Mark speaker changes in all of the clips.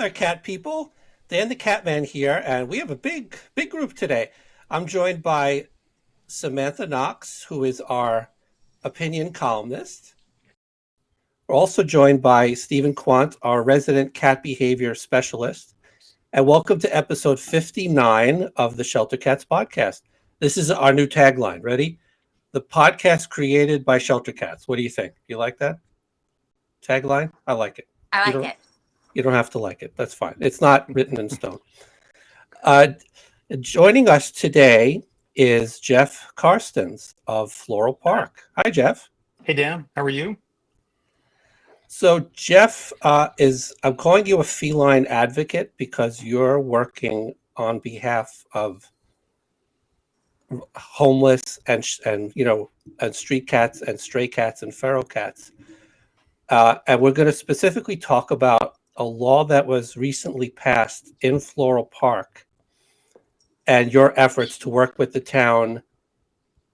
Speaker 1: there, cat people. Dan the Catman here, and we have a big group today. I'm joined by Samantha Knox, who is our opinion columnist. We're also joined by Stephen Quant, our resident cat behavior specialist. And welcome to episode 59 of the Shelter Cats podcast. This is our new tagline. Ready? The podcast created by Shelter Cats. What do you think? You like that tagline? I like it.
Speaker 2: I
Speaker 1: You
Speaker 2: like
Speaker 1: don't
Speaker 2: it.
Speaker 1: you don't have to like it. That's fine. It's not written in stone. Uh, Joining us today is Jeff Carstens of Floral Park. Hi, Jeff.
Speaker 3: Hey, Dan, how are you?
Speaker 1: So, Jeff I'm calling you a feline advocate because you're working on behalf of homeless and street cats and stray cats and feral cats. And we're going to specifically talk about a law that was recently passed in Floral Park and your efforts to work with the town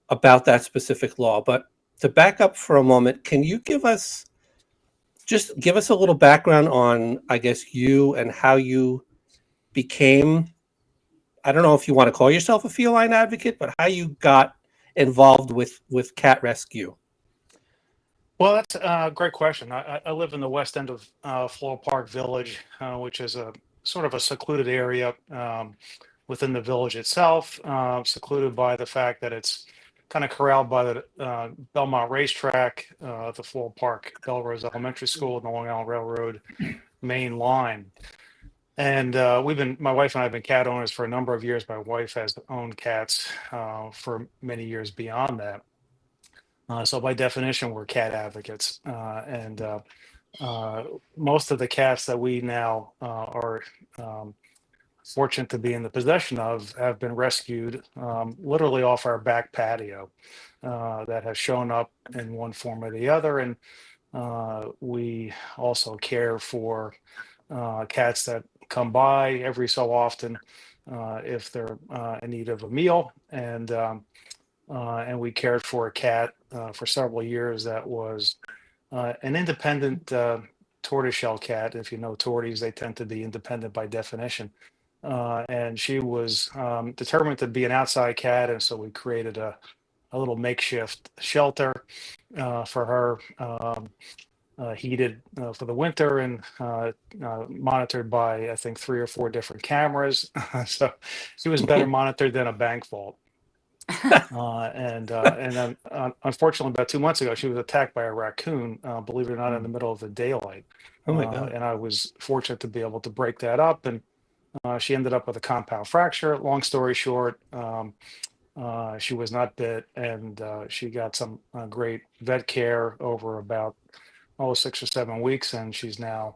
Speaker 1: about that specific law. But to back up for a moment, can you give us a little background on, I guess, you and how you became, I don't know if you want to call yourself a feline advocate, but how you got involved with cat rescue?
Speaker 3: Well, that's a great question. I live in the west end of Floral Park Village, which is a sort of a secluded area within the village itself, secluded by the fact that it's kind of corralled by the Belmont Racetrack, the Floral Park Belrose Elementary School, and the Long Island Railroad main line. And my wife and I have been cat owners for a number of years. My wife has owned cats for many years beyond that. So by definition, we're cat advocates. And most of the cats that we now are fortunate to be in the possession of have been rescued literally off our back patio that has shown up in one form or the other. And we also care for cats that come by every so often if they're in need of a meal. And we cared for a cat for several years that was an independent tortoiseshell cat. If you know torties, they tend to be independent by definition. And she was determined to be an outside cat, and so we created a little makeshift shelter for her, heated for the winter and monitored by, I think, 3 or 4 different cameras. So she was better monitored than a bank vault. And then unfortunately, about 2 months ago, she was attacked by a raccoon, believe it or not, in the middle of the daylight.
Speaker 1: Oh my God.
Speaker 3: And I was fortunate to be able to break that up. And she ended up with a compound fracture. Long story short, she was not bit, and she got some great vet care over about 6 or 7 weeks, and she's now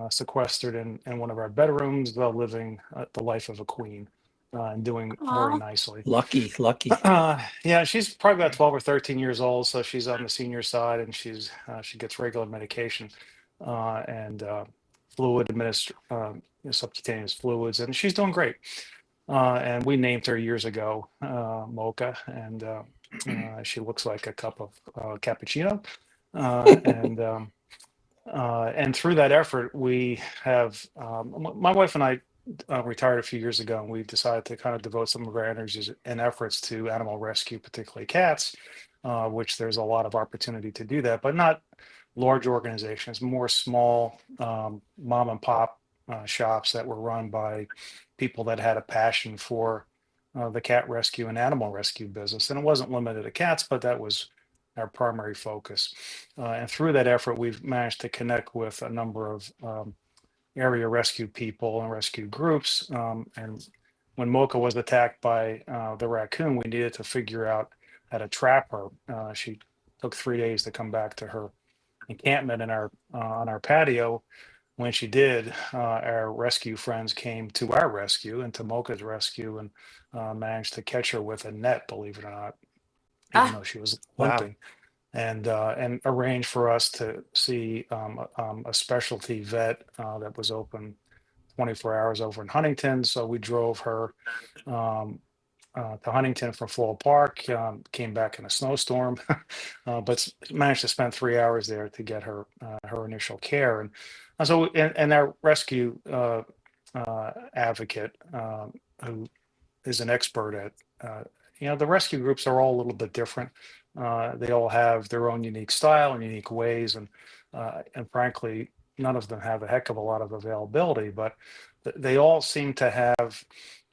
Speaker 3: sequestered in one of our bedrooms, living the life of a queen. And doing very
Speaker 2: Aw.
Speaker 3: nicely.
Speaker 1: Lucky.
Speaker 3: Yeah, she's probably about 12 or 13 years old, so she's on the senior side, and she gets regular medication and subcutaneous fluids, and she's doing great. And we named her years ago Mocha, and she looks like a cup of cappuccino. And through that effort, we have my wife and I retired a few years ago, and we decided to kind of devote some of our energies and efforts to animal rescue, particularly cats, which there's a lot of opportunity to do that, but not large organizations, more small mom and pop shops that were run by people that had a passion for the cat rescue and animal rescue business. And it wasn't limited to cats, but that was our primary focus. And through that effort, we've managed to connect with a number of area rescue people and rescue groups. And when Mocha was attacked by the raccoon, we needed to figure out how to trap her. She took 3 days to come back to her encampment in on our patio. When she did, our rescue friends came to our rescue and to Mocha's rescue, and managed to catch her with a net, believe it or not, even though she was limping. And arranged for us to see a specialty vet that was open 24 hours over in Huntington. So we drove her to Huntington from Floral Park, came back in a snowstorm, but managed to spend 3 hours there to get her her initial care. And so, and our rescue advocate, who is an expert at, the rescue groups are all a little bit different. They all have their own unique style and unique ways, and frankly, none of them have a heck of a lot of availability, but they all seem to have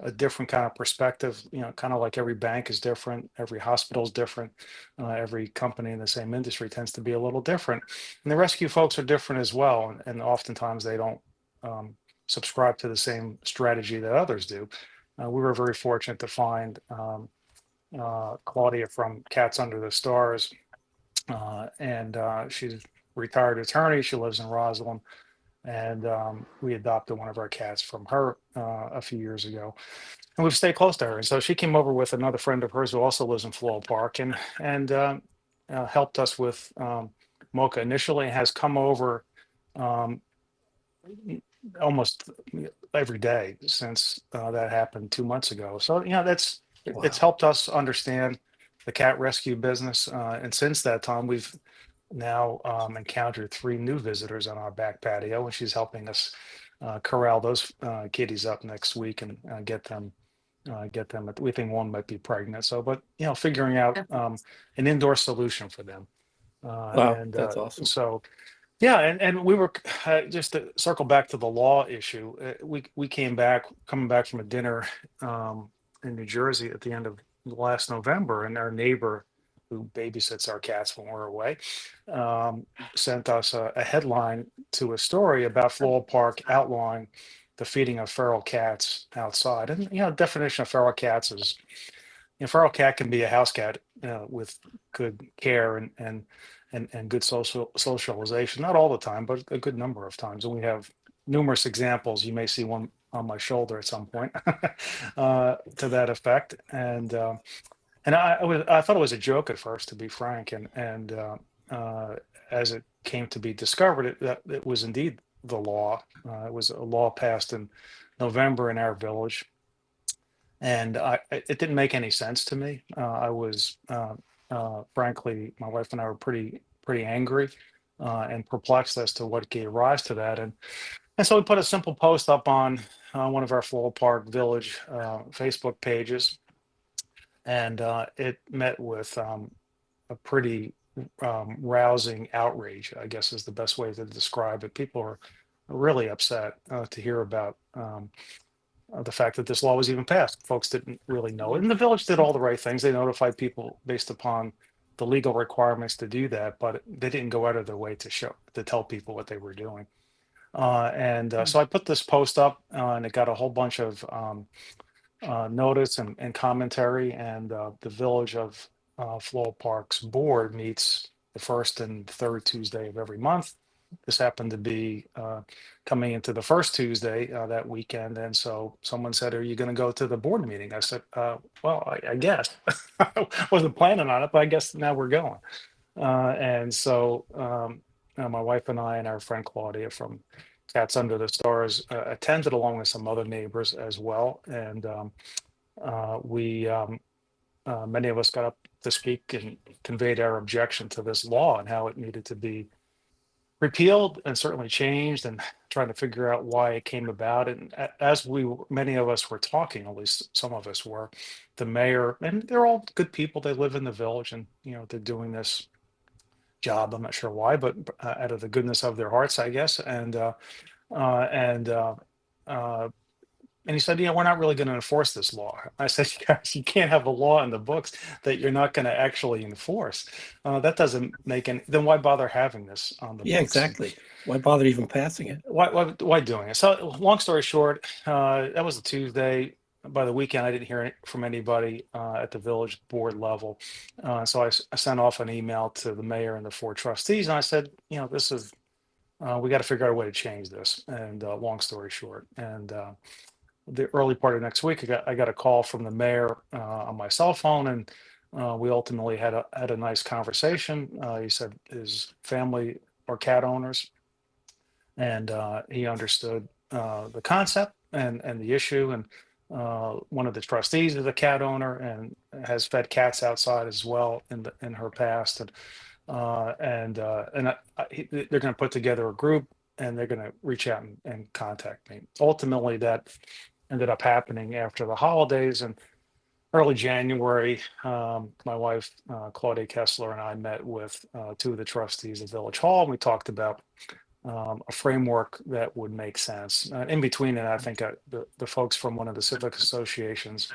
Speaker 3: a different kind of perspective. Kind of like every bank is different, every hospital is different, every company in the same industry tends to be a little different, and the rescue folks are different as well, and oftentimes they don't subscribe to the same strategy that others do. We were very fortunate to find Claudia from Cats Under the Stars, and she's a retired attorney. She lives in Roslyn, and we adopted one of our cats from her a few years ago, and we've stayed close to her. And so she came over with another friend of hers who also lives in Floral Park, and helped us with Mocha initially, has come over um, almost every day since that happened 2 months ago. So that's it's
Speaker 1: Wow.
Speaker 3: helped us understand the cat rescue business, and since that time we've now encountered 3 new visitors on our back patio, and she's helping us corral those kitties up next week and get them. We think one might be pregnant, so but figuring out an indoor solution for them,
Speaker 1: Wow,
Speaker 3: and
Speaker 1: that's awesome.
Speaker 3: so yeah, and we were just to circle back to the law issue. We coming back from a dinner in New Jersey at the end of last November, and our neighbor who babysits our cats when we're away um, sent us a headline to a story about Floral Park outlawing the feeding of feral cats outside. And definition of feral cats is, feral cat can be a house cat with good care and good socialization. Not all the time, but a good number of times. And we have numerous examples. You may see one on my shoulder at some point to that effect. And I thought it was a joke at first, to be frank. And as it came to be discovered, that it was indeed the law. It was a law passed in November in our village, and it didn't make any sense to me. I was, frankly, my wife and I were pretty angry and perplexed as to what gave rise to that. And so we put a simple post up on one of our Floral Park Village Facebook pages, and it met with a pretty rousing outrage, I guess is the best way to describe it. People are really upset to hear about the fact that this law was even passed. Folks didn't really know it. And the village did all the right things. They notified people based upon the legal requirements to do that, but they didn't go out of their way to tell people what they were doing. And so I put this post up, and it got a whole bunch of notice and commentary. And the Village of Floral Park's board meets the first and third Tuesday of every month. This happened to be coming into the first Tuesday that weekend. And so someone said, "Are you going to go to the board meeting?" I said, "Well, I guess." I wasn't planning on it, but I guess now we're going. And so my wife and I and our friend Claudia from Cats Under the Stars attended, along with some other neighbors as well. And we many of us got up to speak and conveyed our objection to this law and how it needed to be repealed and certainly changed, and trying to figure out why it came about. And as many of us were talking, at least some of us were, the mayor, and they're all good people. They live in the village, and they're doing this job. I'm not sure why, but out of the goodness of their hearts, I guess. And and he said, we're not really going to enforce this law. I said, guys, you can't have a law in the books that you're not going to actually enforce. That doesn't make any, then why bother having this on the
Speaker 1: Yeah,
Speaker 3: books?
Speaker 1: exactly. Why bother even passing it?
Speaker 3: Why doing it? So long story short, that was a Tuesday. By the weekend, I didn't hear from anybody at the village board level. So I sent off an email to the mayor and the 4 trustees, and I said, this is, we got to figure out a way to change this. And long story short, and the early part of next week, I got a call from the mayor on my cell phone, and we ultimately had a nice conversation. He said his family are cat owners, and he understood the concept and the issue, and one of the trustees is a cat owner and has fed cats outside as well in her past, they're going to put together a group and they're going to reach out and contact me. Ultimately, that ended up happening after the holidays and early January. My wife, Claudia Kessler, and I met with two of the trustees of Village Hall, and we talked about a framework that would make sense. In between it, I think the folks from one of the civic associations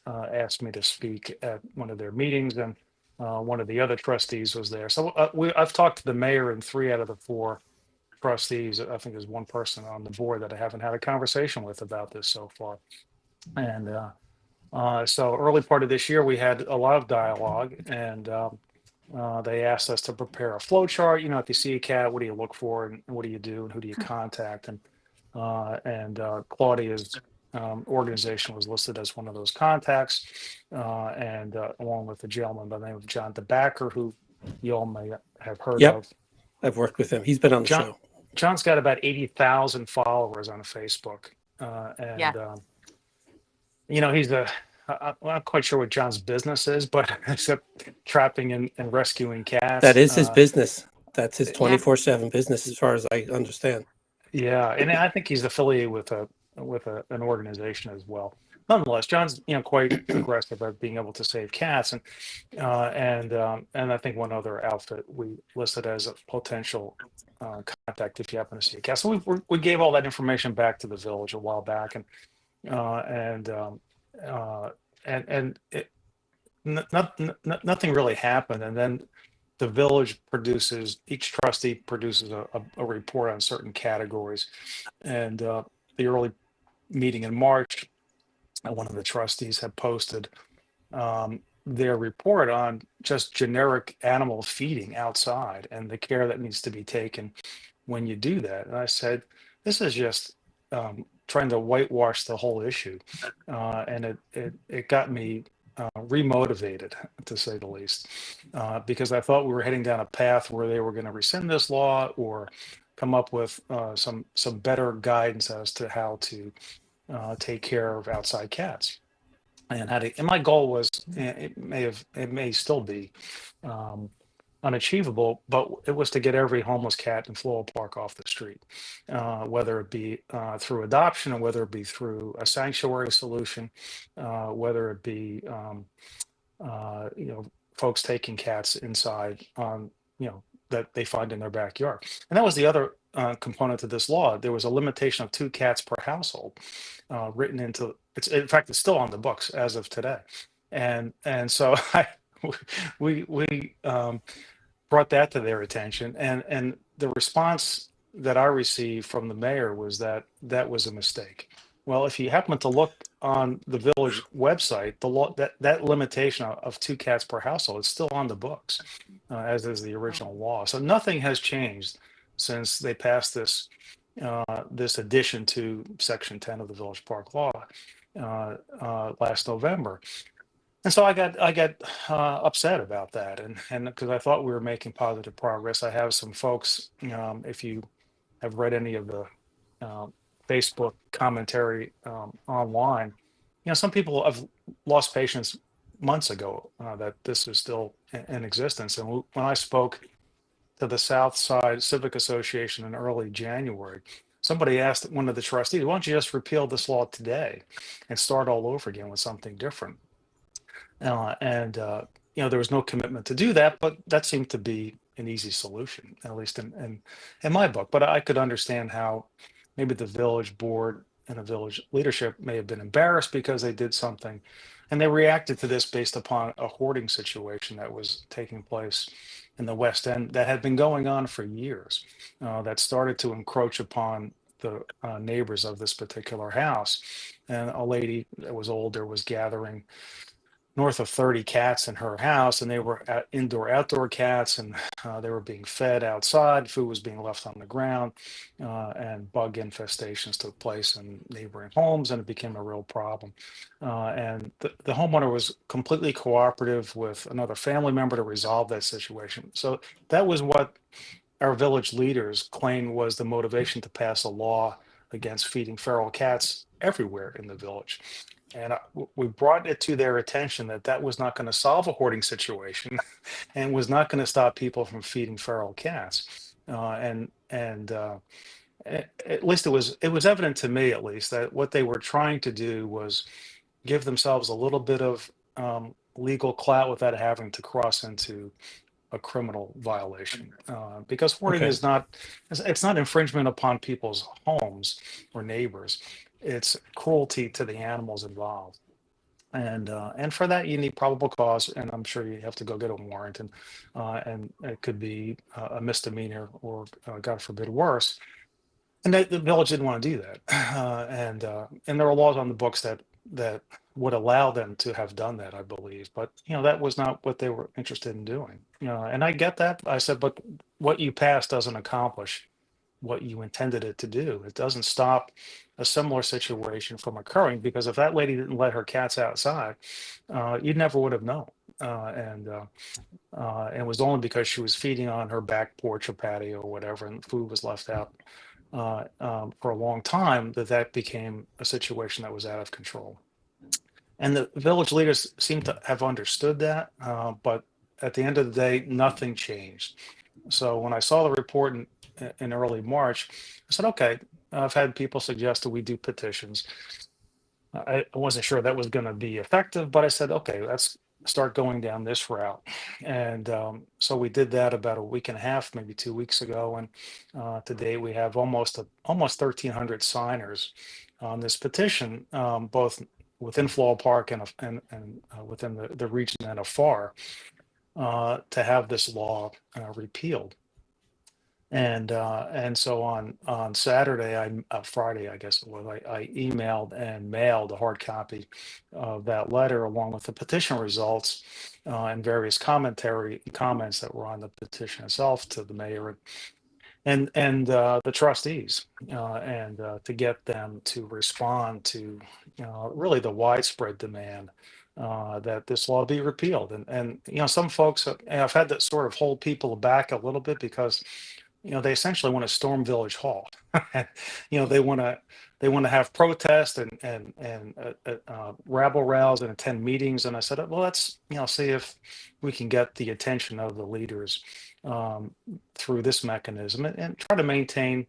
Speaker 3: asked me to speak at one of their meetings, and one of the other trustees was there. So I've talked to the mayor and 3 out of the 4 trustees. I think there's one person on the board that I haven't had a conversation with about this so far. And so early part of this year, we had a lot of dialogue, and they asked us to prepare a flow chart. If you see a cat, what do you look for, and what do you do, and who do you contact? And Claudia's organization was listed as one of those contacts, and along with a gentleman by the name of John DeBacker, who you all may have heard
Speaker 1: Yep.
Speaker 3: of.
Speaker 1: I've worked with him. He's been on the show.
Speaker 3: John's got about 80,000 followers on Facebook, he's I'm not quite sure what John's business is, but except trapping and rescuing cats.
Speaker 1: That is his business. That's his 24/7 business, as far as I understand.
Speaker 3: Yeah, and I think he's affiliated with an organization as well. Nonetheless, John's quite aggressive at being able to save cats, and I think one other outfit we listed as a potential contact if you happen to see a cat. So we gave all that information back to the village a while back, and nothing really happened. And then the village each trustee produces a report on certain categories. And the early meeting in March, one of the trustees had posted their report on just generic animal feeding outside and the care that needs to be taken when you do that. And I said, this is just trying to whitewash the whole issue. And it got me remotivated, to say the least, because I thought we were heading down a path where they were going to rescind this law or come up with some better guidance as to how to take care of outside cats. And my goal was, it may still be unachievable, but it was to get every homeless cat in Floral Park off the street, whether it be through adoption or whether it be through a sanctuary solution, whether it be folks taking cats inside that they find in their backyard. And that was the other component to this law. There was a limitation of 2 cats per household written into it's. In fact, it's still on the books as of today, and so we brought that to their attention, and the response that I received from the mayor was that was a mistake. Well, if you happen to look on the village website, the law that limitation of 2 cats per household is still on the books, as is the original law. So nothing has changed since they passed this addition to Section 10 of the Village Park Law last November. And so I got upset about that, and because I thought we were making positive progress. I have some folks, if you have read any of the Facebook commentary online, some people have lost patience months ago that this is still in existence. And when I spoke to the South Side Civic Association in early January, somebody asked one of the trustees, why don't you just repeal this law today and start all over again with something different? There was no commitment to do that, but that seemed to be an easy solution, at least in my book. But I could understand how maybe the village board and the village leadership may have been embarrassed because they did something, and they reacted to this based upon a hoarding situation that was taking place in the West End that had been going on for years, that started to encroach upon the neighbors of this particular house. And a lady that was older was gathering north of 30 cats in her house, and they were outdoor cats, and they were being fed outside. Food was being left on the ground, and bug infestations took place in neighboring homes, and it became a real problem. And the homeowner was completely cooperative with another family member to resolve that situation. So that was what our village leaders claimed was the motivation to pass a law against feeding feral cats everywhere in the village. And we brought it to their attention that that was not going to solve a hoarding situation, and was not going to stop people from feeding feral cats. At least it was evident to me, at least, that what they were trying to do was give themselves a little bit of legal clout without having to cross into a criminal violation, because hoarding
Speaker 1: Okay.
Speaker 3: is not, it's not infringement upon people's homes or neighbors. It's cruelty to the animals involved. And for that you need probable cause, and I'm sure you have to go get a warrant, and it could be a misdemeanor, or God forbid worse. And the village didn't want to do that, and there are laws on the books that would allow them to have done that, I believe. But that was not what they were interested in doing. And I get that. I said, but what you passed doesn't accomplish what you intended it to do. It doesn't stop a similar situation from occurring, because if that lady didn't let her cats outside, you never would have known. And it was only because she was feeding on her back porch or patio or whatever, and food was left out for a long time, that became a situation that was out of control. And the village leaders seem to have understood that, but at the end of the day, nothing changed. So when I saw the report in early March, I said, okay, I've had people suggest that we do petitions. I wasn't sure that was going to be effective, but I said, okay, let's start going down this route. And so we did that about a week and a half, maybe 2 weeks ago. And today we have almost 1,300 signers on this petition, both within Floral Park and within the region and afar, to have this law repealed. And so on Saturday, Friday, I guess it was, I emailed and mailed a hard copy of that letter, along with the petition results, and various comments that were on the petition itself, to the mayor and the trustees, and to get them to respond to really the widespread demand that this law be repealed. And some folks, I've had to sort of hold people back a little bit, because they essentially want to storm Village Hall. They want to have protest and rabble rouse and attend meetings. And I said, well, let's see if we can get the attention of the leaders through this mechanism, and try to maintain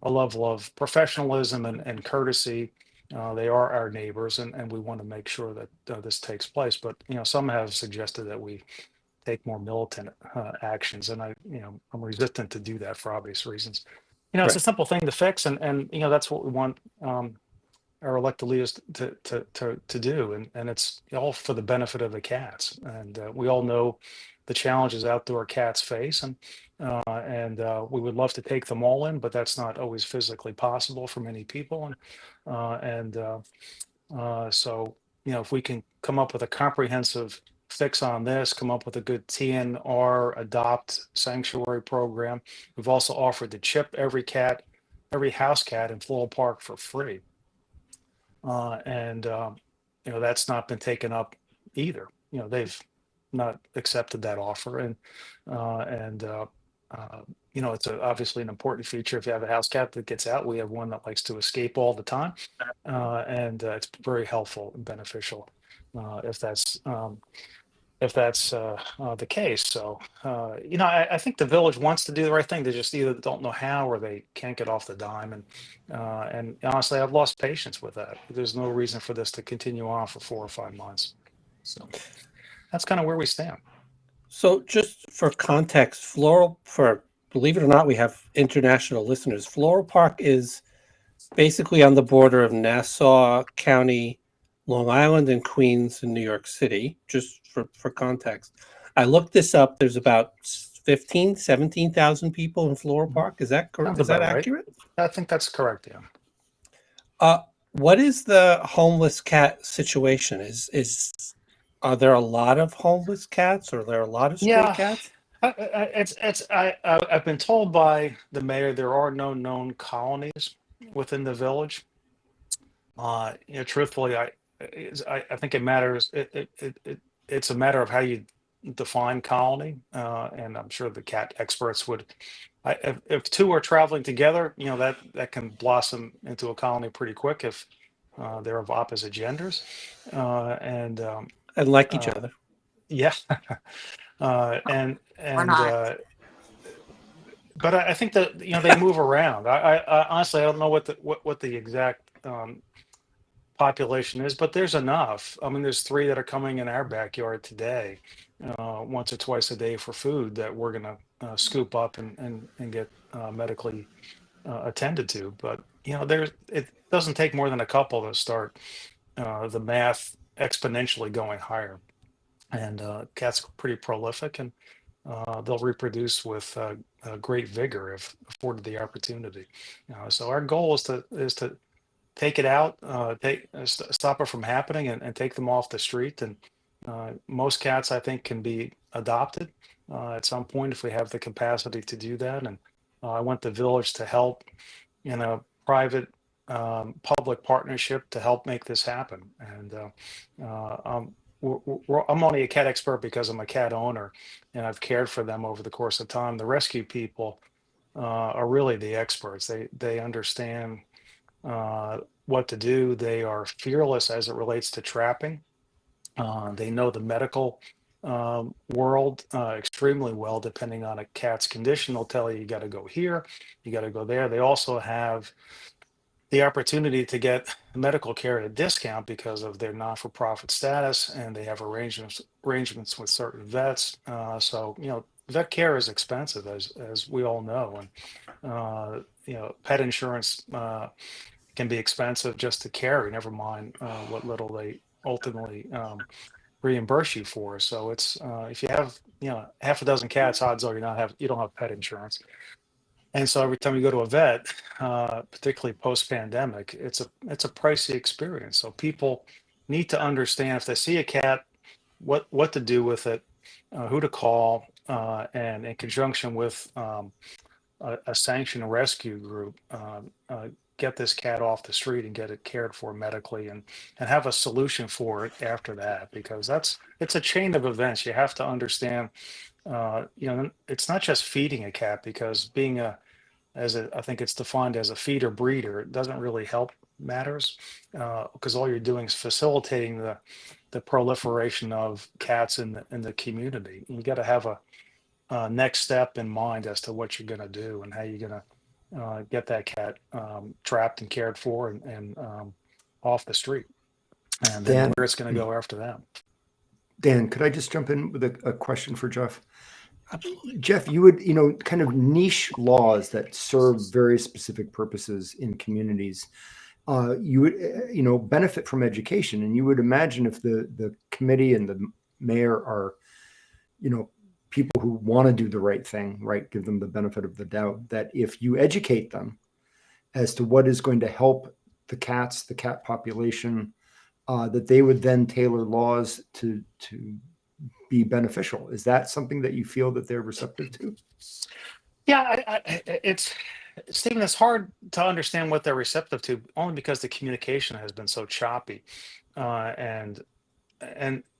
Speaker 3: a level of professionalism and courtesy. They are our neighbors, and we want to make sure that this takes place. But some have suggested that we take more militant actions, and I'm resistant to do that for obvious reasons. It's a
Speaker 1: Right.
Speaker 3: simple thing to fix, and that's what we want our elected leaders to do, and it's all for the benefit of the cats. And we all know the challenges outdoor cats face, and we would love to take them all in, but that's not always physically possible for many people. So if we can come up with a comprehensive fix on this, come up with a good TNR adopt sanctuary program. We've also offered to chip every house cat in Floral Park for free. And that's not been taken up either. They've not accepted that offer. It's obviously an important feature. If you have a house cat that gets out, we have one that likes to escape all the time. And it's very helpful and beneficial if that's the case. So, I think the village wants to do the right thing. They just either don't know how, or they can't get off the dime. And honestly, I've lost patience with that. There's no reason for this to continue on for 4 or 5 months. So that's kind of where we stand.
Speaker 1: So just for context, believe it or not, we have international listeners. Floral Park is basically on the border of Nassau County, Long Island, and Queens in New York City, just for context. I looked this up. There's about 17,000 people in Floral Park. Is that correct?
Speaker 3: Sounds
Speaker 1: Is that
Speaker 3: about right.
Speaker 1: accurate?
Speaker 3: I think that's correct. Yeah.
Speaker 1: What is the homeless cat situation? Are there a lot of homeless cats, or are there a lot of stray
Speaker 3: Yeah.
Speaker 1: cats?
Speaker 3: I've been told by the mayor there are no known colonies within the village. Truthfully, I think it matters. It's a matter of how you defined colony, and I'm sure the cat experts would. If two are traveling together, that can blossom into a colony pretty quick if they're of opposite genders, and
Speaker 1: And like each
Speaker 3: uh,
Speaker 1: other.
Speaker 3: yeah,
Speaker 2: Or not.
Speaker 3: but I think that they move around. I honestly I don't know what the exact population is, but there's enough. I mean, there's three that are coming in our backyard today, once or twice a day for food that we're gonna scoop up and get medically attended to. But it doesn't take more than a couple to start the math exponentially going higher. And cats are pretty prolific, and they'll reproduce with great vigor if afforded the opportunity. So our goal is to take it out, stop it from happening, and take them off the street. And most cats, I think, can be adopted at some point if we have the capacity to do that. And I want the village to help in a private public partnership to help make this happen. And I'm only a cat expert because I'm a cat owner and I've cared for them over the course of time. The rescue people are really the experts. They understand what to do. They are fearless as it relates to trapping. They know the medical world extremely well. Depending on a cat's condition, they'll tell you, you got to go here, you got to go there. They also have the opportunity to get medical care at a discount because of their non-for-profit status, and they have arrangements with certain vets. So vet care is expensive, as we all know, and pet insurance can be expensive just to carry. Never mind what little they ultimately reimburse you for. So it's if you have half a dozen cats, odds are you don't have pet insurance. And so every time you go to a vet, particularly post-pandemic, it's a pricey experience. So people need to understand if they see a cat, what to do with it, who to call, and in conjunction with a sanctioned rescue group, get this cat off the street and get it cared for medically, and have a solution for it after that, because it's a chain of events. You have to understand, it's not just feeding a cat, because being I think it's defined as a feeder breeder, it doesn't really help matters, because all you're doing is facilitating the proliferation of cats in the community. You got to have a next step in mind as to what you're going to do and how you're going to get that cat trapped and cared for and off the street, and then
Speaker 4: Dan,
Speaker 3: where it's going to go after that.
Speaker 4: Dan, could I just jump in with a question for Jeff?
Speaker 1: Absolutely.
Speaker 4: Jeff, you would, kind of niche laws that serve very specific purposes in communities. You would, benefit from education, and you would imagine if the committee and the mayor are, people who want to do the right thing, right, give them the benefit of the doubt, that if you educate them as to what is going to help the cat population, that they would then tailor laws to be beneficial. Is that something that you feel that they're receptive to?
Speaker 3: Yeah, it's Stephen. It's hard to understand what they're receptive to, only because the communication has been so choppy, and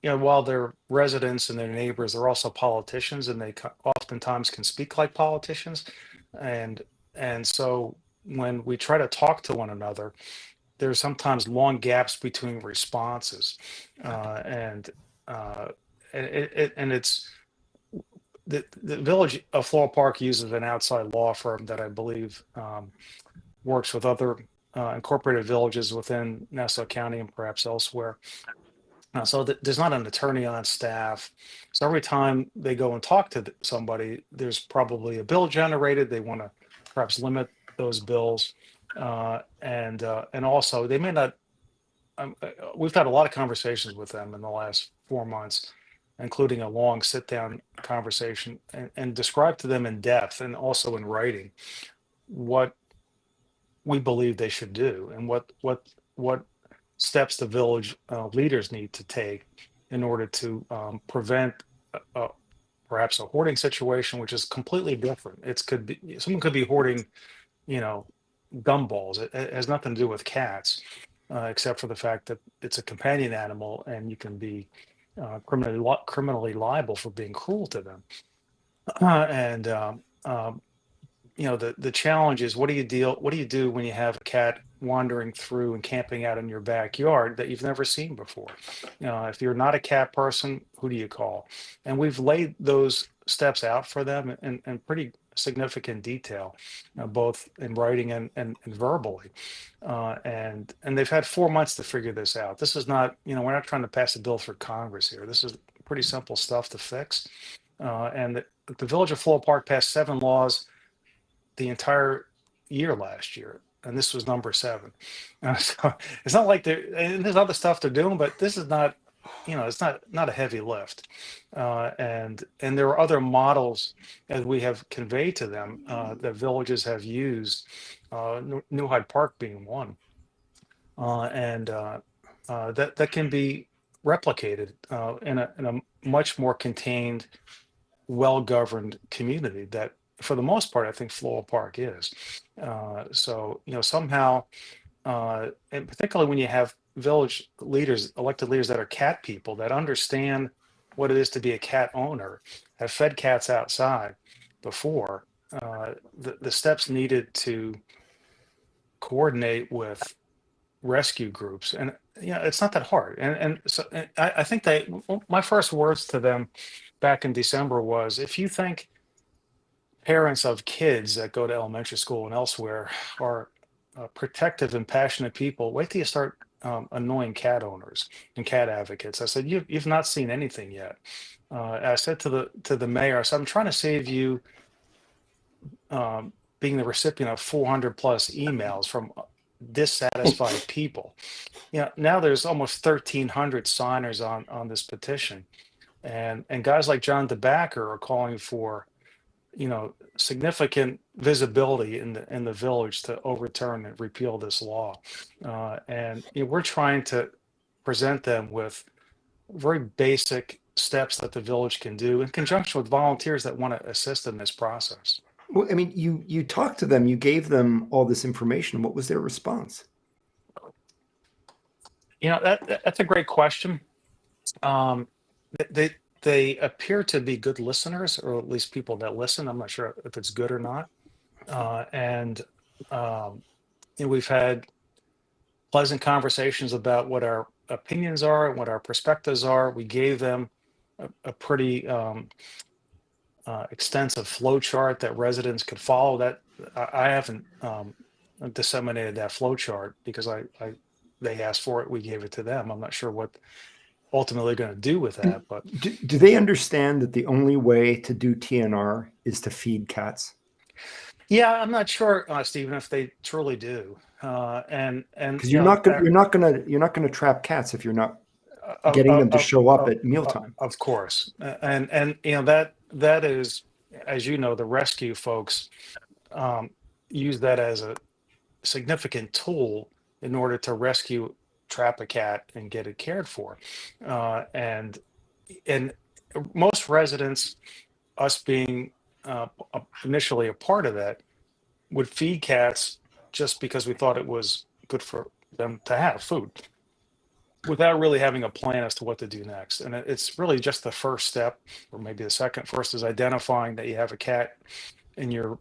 Speaker 3: while they're residents and their neighbors, they're also politicians, and they oftentimes can speak like politicians, and so when we try to talk to one another, there's sometimes long gaps between responses, and it's the Village of Floral Park uses an outside law firm that I believe works with other incorporated villages within Nassau County and perhaps elsewhere. So there's not an attorney on staff. So every time they go and talk to somebody, there's probably a bill generated. They want to perhaps limit those bills, and also they may not. We've had a lot of conversations with them in the last 4 months, including a long sit-down conversation, and describe to them in depth and also in writing what we believe they should do, and what steps the village leaders need to take in order to prevent perhaps a hoarding situation, which is completely different. Someone could be hoarding, gumballs. It has nothing to do with cats, except for the fact that it's a companion animal, and you can be criminally liable for being cruel to them. And the challenge is, what do you do when you have a cat wandering through and camping out in your backyard that you've never seen before? If you're not a cat person, who do you call? And we've laid those steps out for them in pretty significant detail, both in writing and verbally. And they've had 4 months to figure this out. This is not, we're not trying to pass a bill for Congress here. This is pretty simple stuff to fix. And the Village of Floral Park passed 7 laws the entire year last year, and this was number 7. So it's not like there's other stuff they're doing, but this is not, it's not a heavy lift. And there are other models, as we have conveyed to them, that villages have used, New Hyde Park being one, and that can be replicated in a much more contained, well-governed community that, for the most part, I think Floral Park is. So, somehow, and particularly when you have village leaders, elected leaders that are cat people, that understand what it is to be a cat owner, have fed cats outside before, the steps needed to coordinate with rescue groups. And, it's not that hard. And so I think my first words to them back in December was, if you think parents of kids that go to elementary school and elsewhere are protective and passionate people, wait till you start annoying cat owners and cat advocates. I said, you've not seen anything yet. I said to the mayor, I said, I'm trying to save you being the recipient of 400 plus emails from dissatisfied people. Now there's almost 1,300 signers on this petition, and guys like John DeBacker are calling for significant visibility in the village to overturn and repeal this law. And we're trying to present them with very basic steps that the village can do in conjunction with volunteers that want to assist in this process.
Speaker 4: Well, I mean, you talked to them, you gave them all this information. What was their response?
Speaker 3: That's a great question. They appear to be good listeners, or at least people that listen. I'm not sure if it's good or not. And we've had pleasant conversations about what our opinions are and what our perspectives are. We gave them a pretty extensive flow chart that residents could follow. That I haven't disseminated that flow chart because they asked for it. We gave it to them. I'm not sure what ultimately going to do with that, but
Speaker 4: do they understand that the only way to do TNR is to feed cats?
Speaker 3: Yeah, I'm not sure, Stephen, if they truly do. And
Speaker 4: because you're not gonna trap cats if you're not getting them to show up at mealtime.
Speaker 3: Of course, and that is, as you know, the rescue folks use that as a significant tool in order to trap a cat and get it cared for. And most residents, us being initially a part of that, would feed cats just because we thought it was good for them to have food, without really having a plan as to what to do next. And it's really just the first step, or maybe the second. First is identifying that you have a cat in your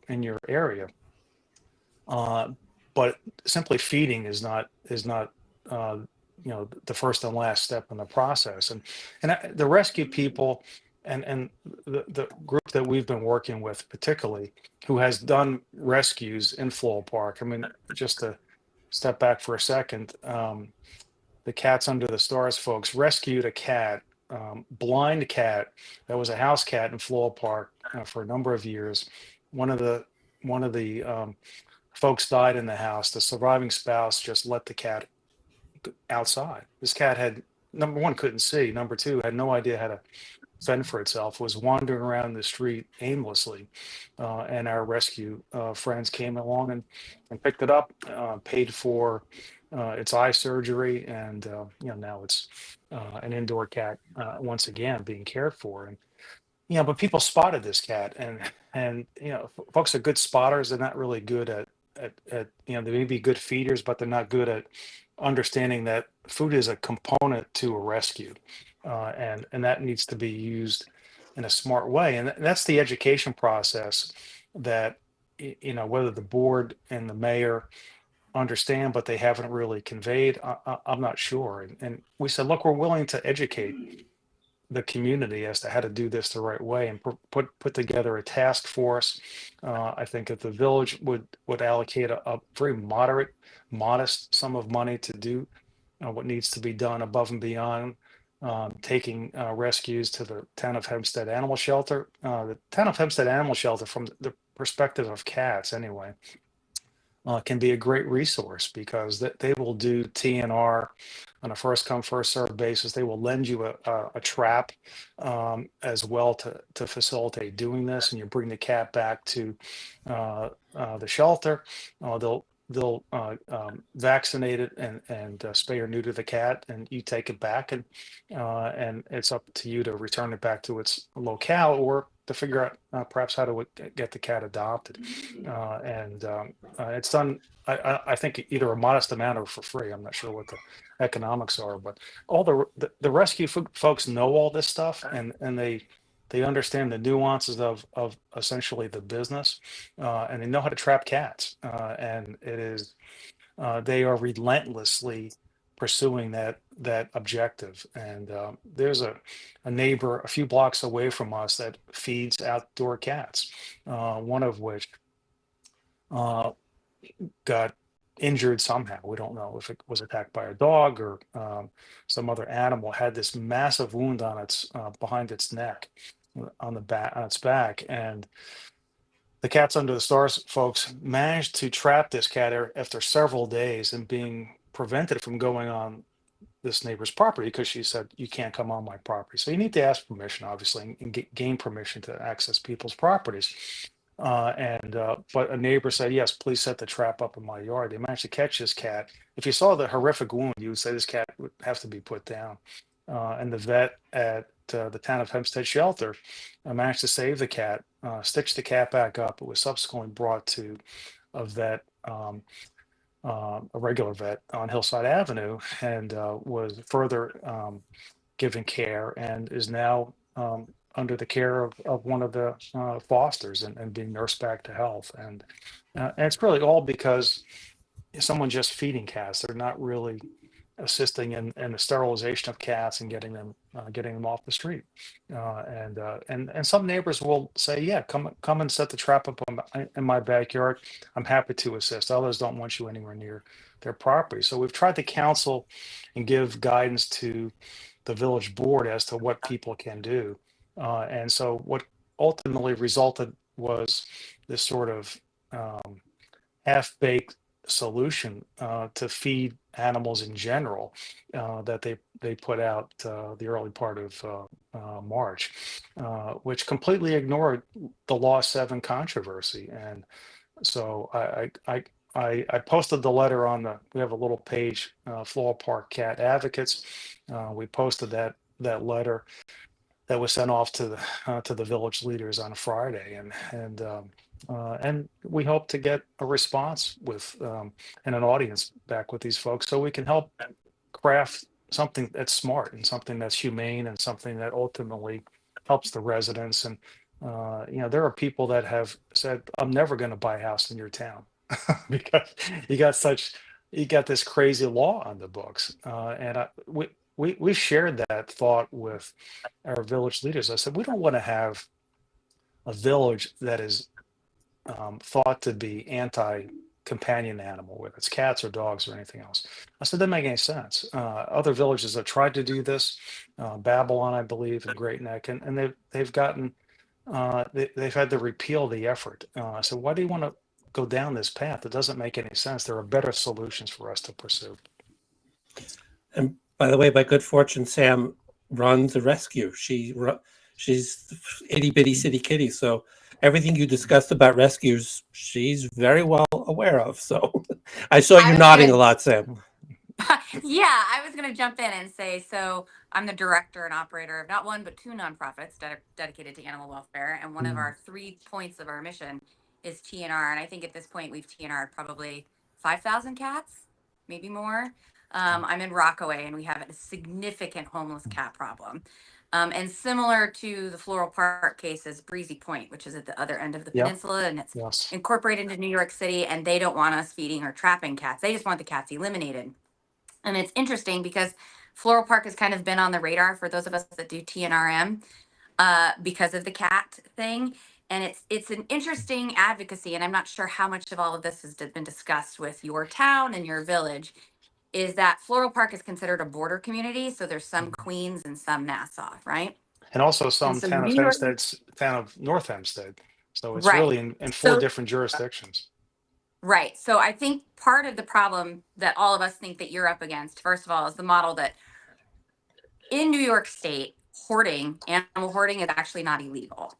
Speaker 3: area. But simply feeding is not the first and last step in the process. And the rescue people and the group that we've been working with, particularly, who has done rescues in Floral Park. I mean, just to step back for a second, the Cats Under the Stars folks rescued a cat, blind cat that was a house cat in Floral Park for a number of years. One of the folks died in the house. The surviving spouse just let the cat outside. This cat had, number one, couldn't see. Number two, had no idea how to fend for itself, was wandering around the street aimlessly. And our rescue friends came along and picked it up, paid for its eye surgery, and now it's an indoor cat once again being cared for. And but people spotted this cat, and folks are good spotters. They're not really good at they may be good feeders, but they're not good at understanding that food is a component to a rescue. and that needs to be used in a smart way. And that's the education process that, whether the board and the mayor understand, but they haven't really conveyed. I'm not sure. And we said, look, we're willing to educate the community as to how to do this the right way, and put together a task force. I think that the village would allocate a very modest sum of money to do what needs to be done above and beyond taking rescues to the town of Hempstead Animal Shelter. The town of Hempstead Animal Shelter, from the perspective of cats anyway, can be a great resource, because they will do TNR on a first come first served basis. They will lend you a trap as well to facilitate doing this, and you bring the cat back to the shelter. They'll vaccinate it and spay or neuter the cat, and you take it back, and it's up to you to return it back to its locale, or to figure out perhaps how to get the cat adopted. And it's done, I think, either a modest amount or for free. I'm not sure what the economics are, but all the rescue folks know all this stuff, and they understand the nuances of essentially the business, and they know how to trap cats. And it is they are relentlessly pursuing that objective. And there's a neighbor a few blocks away from us that feeds outdoor cats, one of which got injured somehow. We don't know if it was attacked by a dog or some other animal. Had this massive wound on its behind its neck, on its back, and the Cats Under the Stars folks managed to trap this cat after several days and being prevented from going on this neighbor's property, because she said, you can't come on my property. So you need to ask permission, obviously, and gain permission to access people's properties. But a neighbor said, yes, please set the trap up in my yard. They managed to catch this cat. If you saw the horrific wound, you would say this cat would have to be put down. And the vet at the town of Hempstead Shelter managed to save the cat, stitched the cat back up. It was subsequently brought to a vet, a regular vet on Hillside Avenue, and was further given care, and is now under the care of one of the fosters, and being nursed back to health. And it's really all because someone just feeding cats. They're not really assisting in the sterilization of cats and getting them off the street. And some neighbors will say, yeah, come and set the trap up in my backyard. I'm happy to assist. Others don't want you anywhere near their property. So we've tried to counsel and give guidance to the village board as to what people can do. And so what ultimately resulted was this sort of half-baked solution to feed animals in general that they put out the early part of March, which completely ignored the Law 7 controversy. And so I posted the letter on we have a little page, Floral Park Cat Advocates. We posted that letter that was sent off to the village leaders on Friday, and we hope to get a response with and an audience back with these folks, so we can help craft something that's smart and something that's humane and something that ultimately helps the residents. And there are people that have said, I'm never going to buy a house in your town because you got this crazy law on the books. And we shared that thought with our village leaders. I said, we don't want to have a village that is thought to be anti-companion animal, whether it's cats or dogs or anything else. I said, that doesn't make any sense. Other villages have tried to do this, Babylon, I believe, and Great Neck, and they've gotten, they've had to repeal the effort. I said, why do you want to go down this path? It doesn't make any sense. There are better solutions for us to pursue.
Speaker 1: And by the way, by good fortune, Sam runs a rescue. She's itty bitty city kitty. So everything you discussed about rescues, she's very well aware of. So I saw you nodding a lot, Sam.
Speaker 2: Yeah, I was going to jump in and say, so I'm the director and operator of not one, but two nonprofits dedicated to animal welfare. And one of our 3 points of our mission is TNR. And I think at this point we've TNR'd probably 5,000 cats, maybe more. I'm in Rockaway, and we have a significant homeless cat problem. And similar to the Floral Park case is Breezy Point, which is at the other end of the
Speaker 3: Yep.
Speaker 2: peninsula, and it's
Speaker 3: Yes.
Speaker 2: incorporated into New York City, and they don't want us feeding or trapping cats. They just want the cats eliminated. And it's interesting because Floral Park has kind of been on the radar for those of us that do TNRM because of the cat thing. And it's an interesting advocacy, and I'm not sure how much of all of this has been discussed with your town and your village, is that Floral Park is considered a border community. So there's some Queens and some Nassau, right?
Speaker 3: And also
Speaker 2: And
Speaker 3: some
Speaker 2: so
Speaker 3: town of
Speaker 2: New York,
Speaker 3: Hempstead's town of North Hempstead. So it's
Speaker 2: right.
Speaker 3: really in 4
Speaker 2: So
Speaker 3: different jurisdictions.
Speaker 2: right. So I think part of the problem that all of us think that you're up against, first of all, is the model that in New York State, animal hoarding is actually not illegal.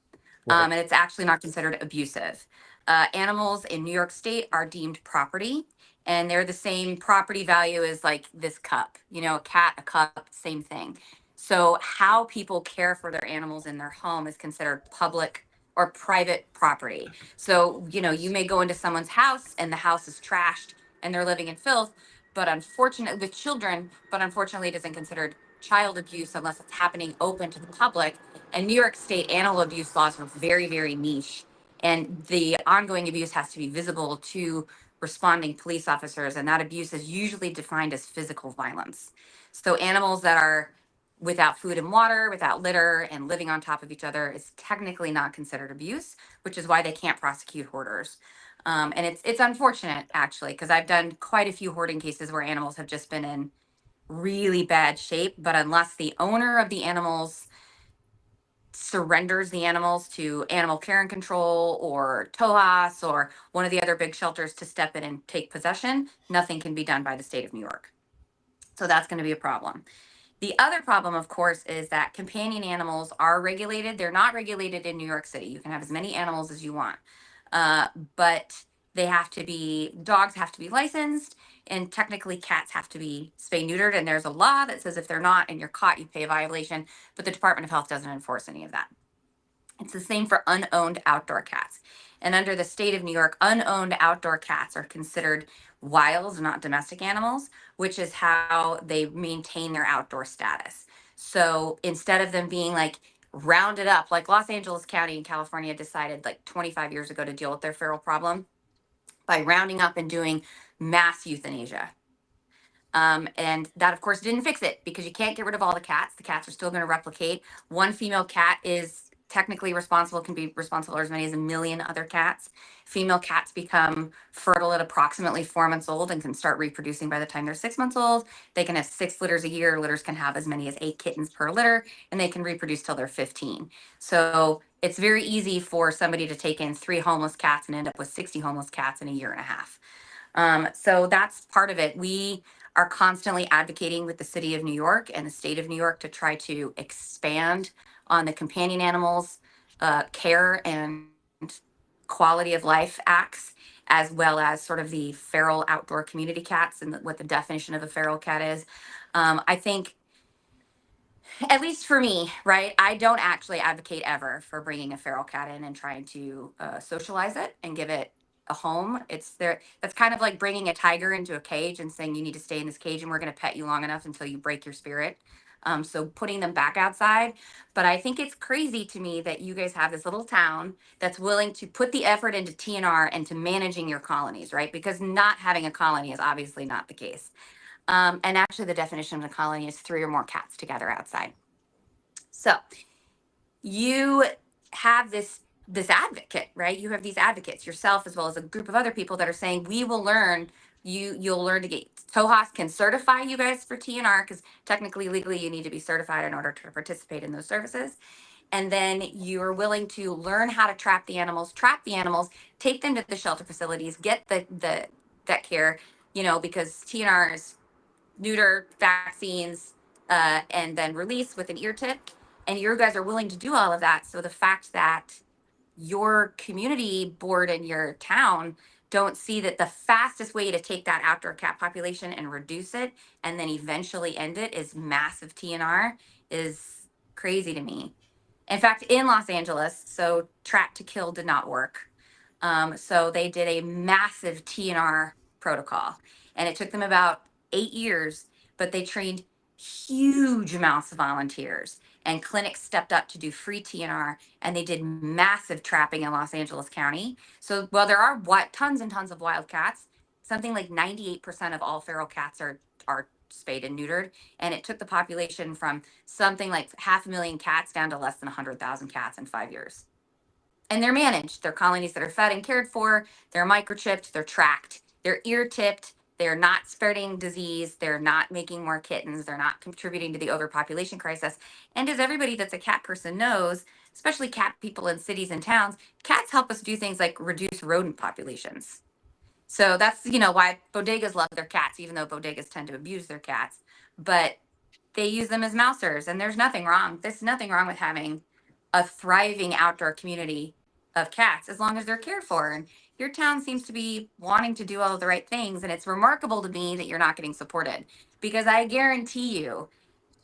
Speaker 3: Right.
Speaker 2: And it's actually not considered abusive. Animals in New York State are deemed property, and they're the same property value as like this cup, a cat, a cup, same thing. So how people care for their animals in their home is considered public or private property. So, you may go into someone's house and the house is trashed and they're living in filth, but unfortunately with children, but unfortunately it isn't considered child abuse unless it's happening open to the public. And New York State animal abuse laws are very, very niche. And the ongoing abuse has to be visible to responding police officers. And that abuse is usually defined as physical violence. So animals that are without food and water, without litter, and living on top of each other is technically not considered abuse, which is why they can't prosecute hoarders. And it's unfortunate, actually, because I've done quite a few hoarding cases where animals have just been in really bad shape. But unless the owner of the animals surrenders the animals to animal care and control or TOHAS or one of the other big shelters to step in and take possession, nothing can be done by the state of New York. So that's going to be a problem. The other problem, of course, is that companion animals are regulated. They're not regulated in New York City. You can have as many animals as you want, but dogs have to be licensed, and technically cats have to be spay neutered. And there's a law that says if they're not and you're caught, you pay a violation, but the Department of Health doesn't enforce any of that. It's the same for unowned outdoor cats. And under the state of New York, unowned outdoor cats are considered wild, not domestic animals, which is how they maintain their outdoor status. So instead of them being like rounded up, like Los Angeles County in California decided like 25 years ago to deal with their feral problem by rounding up and doing mass euthanasia. And that, of course, didn't fix it because you can't get rid of all the cats. The cats are still going to replicate. One female cat is technically responsible, can be responsible for as many as 1 million other cats. Female cats become fertile at approximately 4 months old and can start reproducing by the time they're 6 months old. They can have 6 litters a year. Litters can have as many as 8 kittens per litter, and they can reproduce till they're 15. So it's very easy for somebody to take in 3 homeless cats and end up with 60 homeless cats in a year and a half. So that's part of it. We are constantly advocating with the city of New York and the state of New York to try to expand on the companion animals care and quality of life acts, as well as sort of the feral outdoor community cats and what the definition of a feral cat is. I think, at least for me, right, I don't actually advocate ever for bringing a feral cat in and trying to socialize it and give it a home. That's kind of like bringing a tiger into a cage and saying you need to stay in this cage and we're going to pet you long enough until you break your spirit. So putting them back outside. But I think it's crazy to me that you guys have this little town that's willing to put the effort into TNR and to managing your colonies, right? Because not having a colony is obviously not the case. And actually the definition of a colony is 3 or more cats together outside. So you have this advocate, right? You have these advocates yourself, as well as a group of other people that are saying, we will learn, you'll learn to get, TOHAS can certify you guys for TNR, because technically, legally, you need to be certified in order to participate in those services. And then you're willing to learn how to trap the animals, take them to the shelter facilities, get the vet care, because TNR is neuter, vaccines, and then release with an ear tip. And you guys are willing to do all of that. So the fact that your community board in your town don't see that the fastest way to take that outdoor cat population and reduce it and then eventually end it is massive TNR is crazy to me. In fact, in Los Angeles, so Trap to Kill did not work. So they did a massive TNR protocol, and it took them about 8 years, but they trained huge amounts of volunteers, and clinics stepped up to do free TNR, and they did massive trapping in Los Angeles County. So while there are tons and tons of wild cats, something like 98% of all feral cats are spayed and neutered, and it took the population from something like 500,000 cats down to less than 100,000 cats in 5 years. And they're managed. They're colonies that are fed and cared for. They're microchipped. They're tracked. They're ear tipped. They're not spreading disease. They're not making more kittens. They're not contributing to the overpopulation crisis. And as everybody that's a cat person knows, especially cat people in cities and towns, cats help us do things like reduce rodent populations. So that's, why bodegas love their cats, even though bodegas tend to abuse their cats. But they use them as mousers, and there's nothing wrong. There's nothing wrong with having a thriving outdoor community of cats as long as they're cared for. And your town seems to be wanting to do all of the right things. And it's remarkable to me that you're not getting supported, because I guarantee you,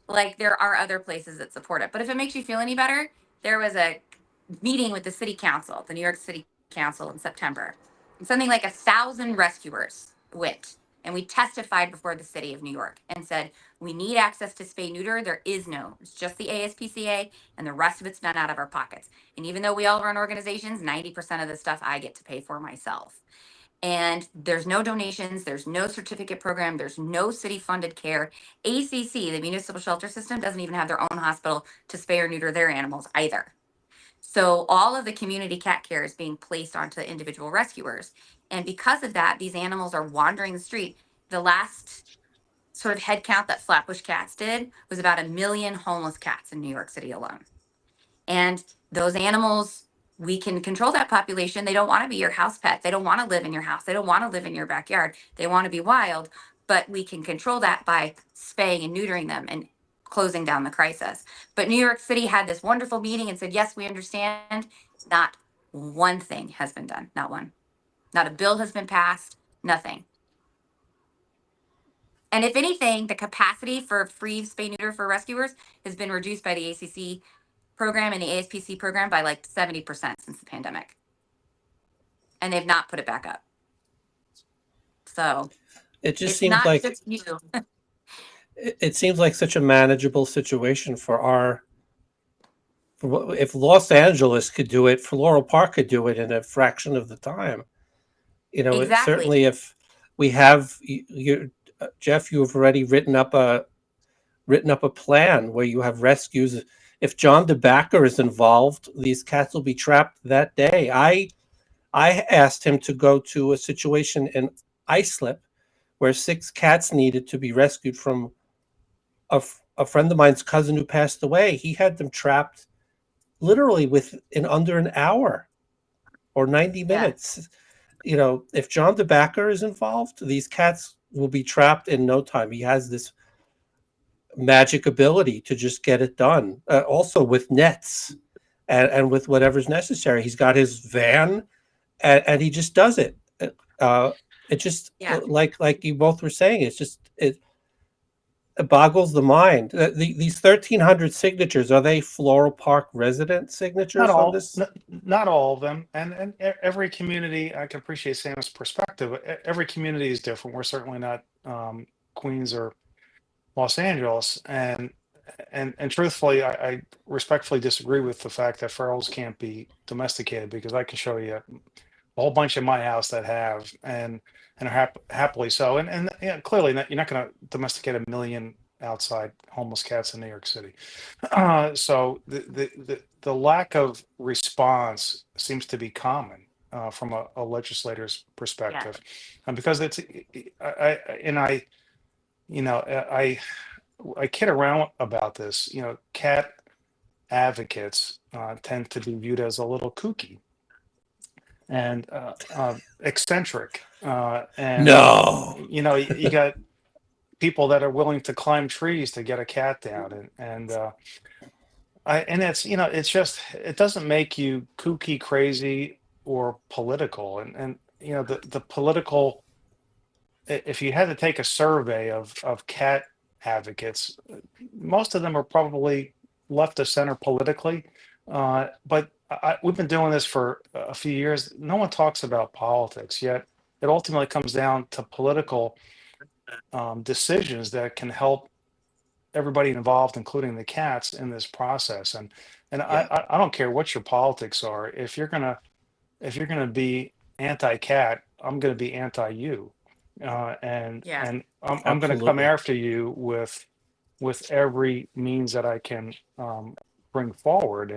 Speaker 2: like, there are other places that support it. But if it makes you feel any better, there was a meeting with the city council, the New York City Council, in September. And something like 1,000 rescuers went. And we testified before the city of New York and said, we need access to spay neuter. There is no. It's just the ASPCA, and the rest of it's done out of our pockets. And even though we all run organizations, 90% of the stuff I get to pay for myself. And there's no donations, there's no certificate program, there's no city funded care. ACC, the municipal shelter system, doesn't even have their own hospital to spay or neuter their animals either. So all of the community cat care is being placed onto the individual rescuers. And because of that, these animals are wandering the street. The last sort of head count that Flatbush Cats did was about 1 million homeless cats in New York City alone. And those animals, we can control that population. They don't want to be your house pet. They don't want to live in your house. They don't want to live in your backyard. They want to be wild, but we can control that by spaying and neutering them and closing down the crisis. But New York City had this wonderful meeting and said, yes, we understand. Not one thing has been done. Not one. Not a bill has been passed. Nothing. And if anything, the capacity for free spay neuter for rescuers has been reduced by the ACC program and the ASPC program by like 70% since the pandemic. And they've not put it back up. So
Speaker 1: It just
Speaker 2: it's
Speaker 1: seems
Speaker 2: not
Speaker 1: like
Speaker 2: just you.
Speaker 1: it seems like such a manageable situation if Los Angeles could do it, Floral Park could do it in a fraction of the time.
Speaker 2: Exactly.
Speaker 1: Certainly if we have Jeff, you have already written up a plan where you have rescues. If John DeBacker is involved, these cats will be trapped that day. I asked him to go to a situation in Islip where 6 cats needed to be rescued from a friend of mine's cousin who passed away. He had them trapped literally in under an hour or 90 minutes. If John DeBacker is involved, these cats will be trapped in no time. He has this magic ability to just get it done. Also with nets and with whatever's necessary. He's got his van and he just does it. It just like you both were saying, it boggles the mind. These 1,300 signatures, are they Floral Park resident signatures?
Speaker 3: Not all,
Speaker 1: on this?
Speaker 3: not all of them, and every community. I can appreciate Sam's perspective. Every community is different. We're certainly not Queens or Los Angeles, and truthfully, I respectfully disagree with the fact that ferals can't be domesticated, because I can show you a whole bunch in my house that have and are happily so, and clearly you're not going to domesticate 1 million outside homeless cats in New York City. So the lack of response seems to be common from a legislator's perspective, and because it's I kid around about this. Cat advocates tend to be viewed as a little kooky and eccentric, and
Speaker 1: No.
Speaker 3: you got people that are willing to climb trees to get a cat down, and it's it's just, it doesn't make you kooky, crazy, or political, and the political. If you had to take a survey of cat advocates, most of them are probably left of center politically, but we've been doing this for a few years. No one talks about politics, yet it ultimately comes down to political decisions that can help everybody involved, including the cats, in this process. And
Speaker 1: Yeah.
Speaker 3: I don't care what your politics are. If you're gonna be anti-cat, I'm gonna be anti-you,
Speaker 2: Yeah.
Speaker 3: and I'm gonna come
Speaker 1: Absolutely.
Speaker 3: after you with every means that I can bring forward.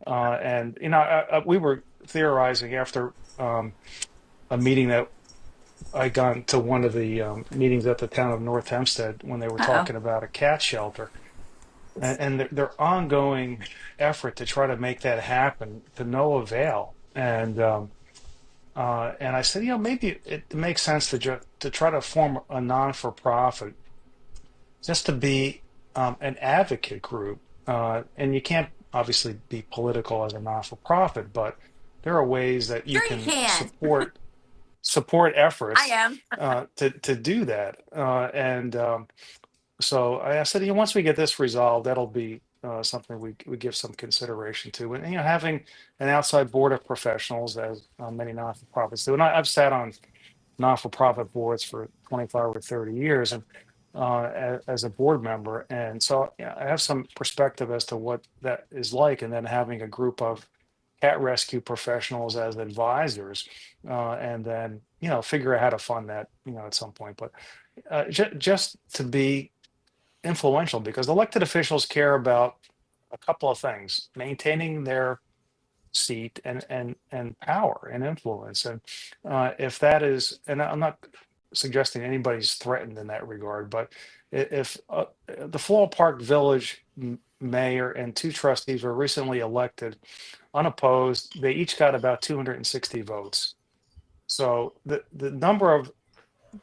Speaker 3: And you know, we were theorizing after a meeting that I got to one of the meetings at the town of North Hempstead when they were
Speaker 2: Uh-oh.
Speaker 3: talking about a cat shelter and their ongoing effort to try to make that happen to no avail. And I said, you know, maybe it makes sense to try to form a non-for-profit just to be an advocate group. And you can't obviously be political as a non-for-profit, but there are ways that you
Speaker 2: Sure you
Speaker 3: can
Speaker 2: can.
Speaker 3: support
Speaker 2: I
Speaker 3: efforts
Speaker 2: am.
Speaker 3: to do that. So I said, you know, once we get this resolved, that'll be something we give some consideration to. And, you know, having an outside board of professionals, as many non-for-profits do. And I've sat on non-for-profit boards for 25 or 30 years and as a board member. And so I have some perspective as to what that is like. And then having a group of cat rescue professionals as advisors, and then, you know, figure out how to fund that, you know, at some point. But just to be influential, because elected officials care about a couple of things: maintaining their seat and power and influence. And if that is, and I'm not suggesting anybody's threatened in that regard, but if the Floral Park Village mayor and two trustees were recently elected unopposed, they each got about 260 votes. So the number of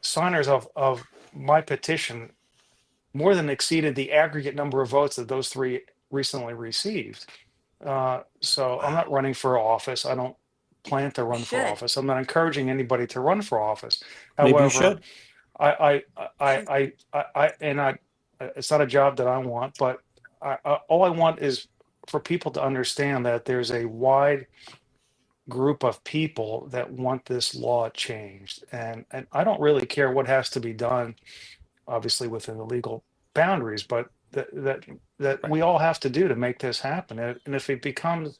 Speaker 3: signers of my petition more than exceeded the aggregate number of votes that those three recently received. So I'm not running for office. I don't plan to run for
Speaker 2: Should.
Speaker 3: office. I'm not encouraging anybody to run for office.
Speaker 1: Maybe you
Speaker 3: However,
Speaker 1: should.
Speaker 3: I it's not a job that I want, but all I want is for people to understand that there's a wide group of people that want this law changed. And I don't really care what has to be done, obviously within the legal boundaries, but that
Speaker 1: Right.
Speaker 3: we all have to do to make this happen. And if it becomes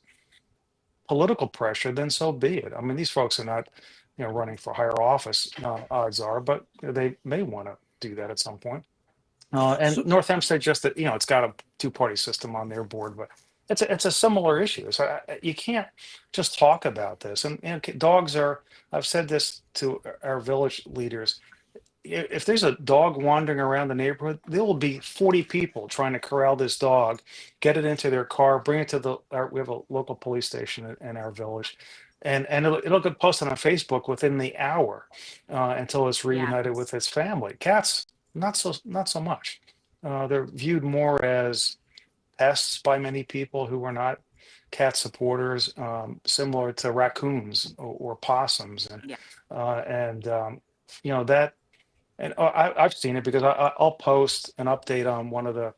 Speaker 3: political pressure, then so be it. I mean, these folks are not, you know, running for higher office, odds are, but they may want to do that at some point. And
Speaker 1: So,
Speaker 3: North Hempstead just, you know, it's got a two-party system on their board, but it's a similar issue. So you can't just talk about this. And dogs are. I've said this to our village leaders. If there's a dog wandering around the neighborhood, there will be 40 people trying to corral this dog, get it into their car, bring it to we have a local police station in our village, and it'll get posted on Facebook within the hour until it's
Speaker 2: Yeah.
Speaker 3: reunited with its family. Cats, not so much. They're viewed more as pests by many people who are not cat supporters, similar to raccoons or possums,
Speaker 2: Yeah.
Speaker 3: and you know that. And I've seen it because I'll post an update on one of the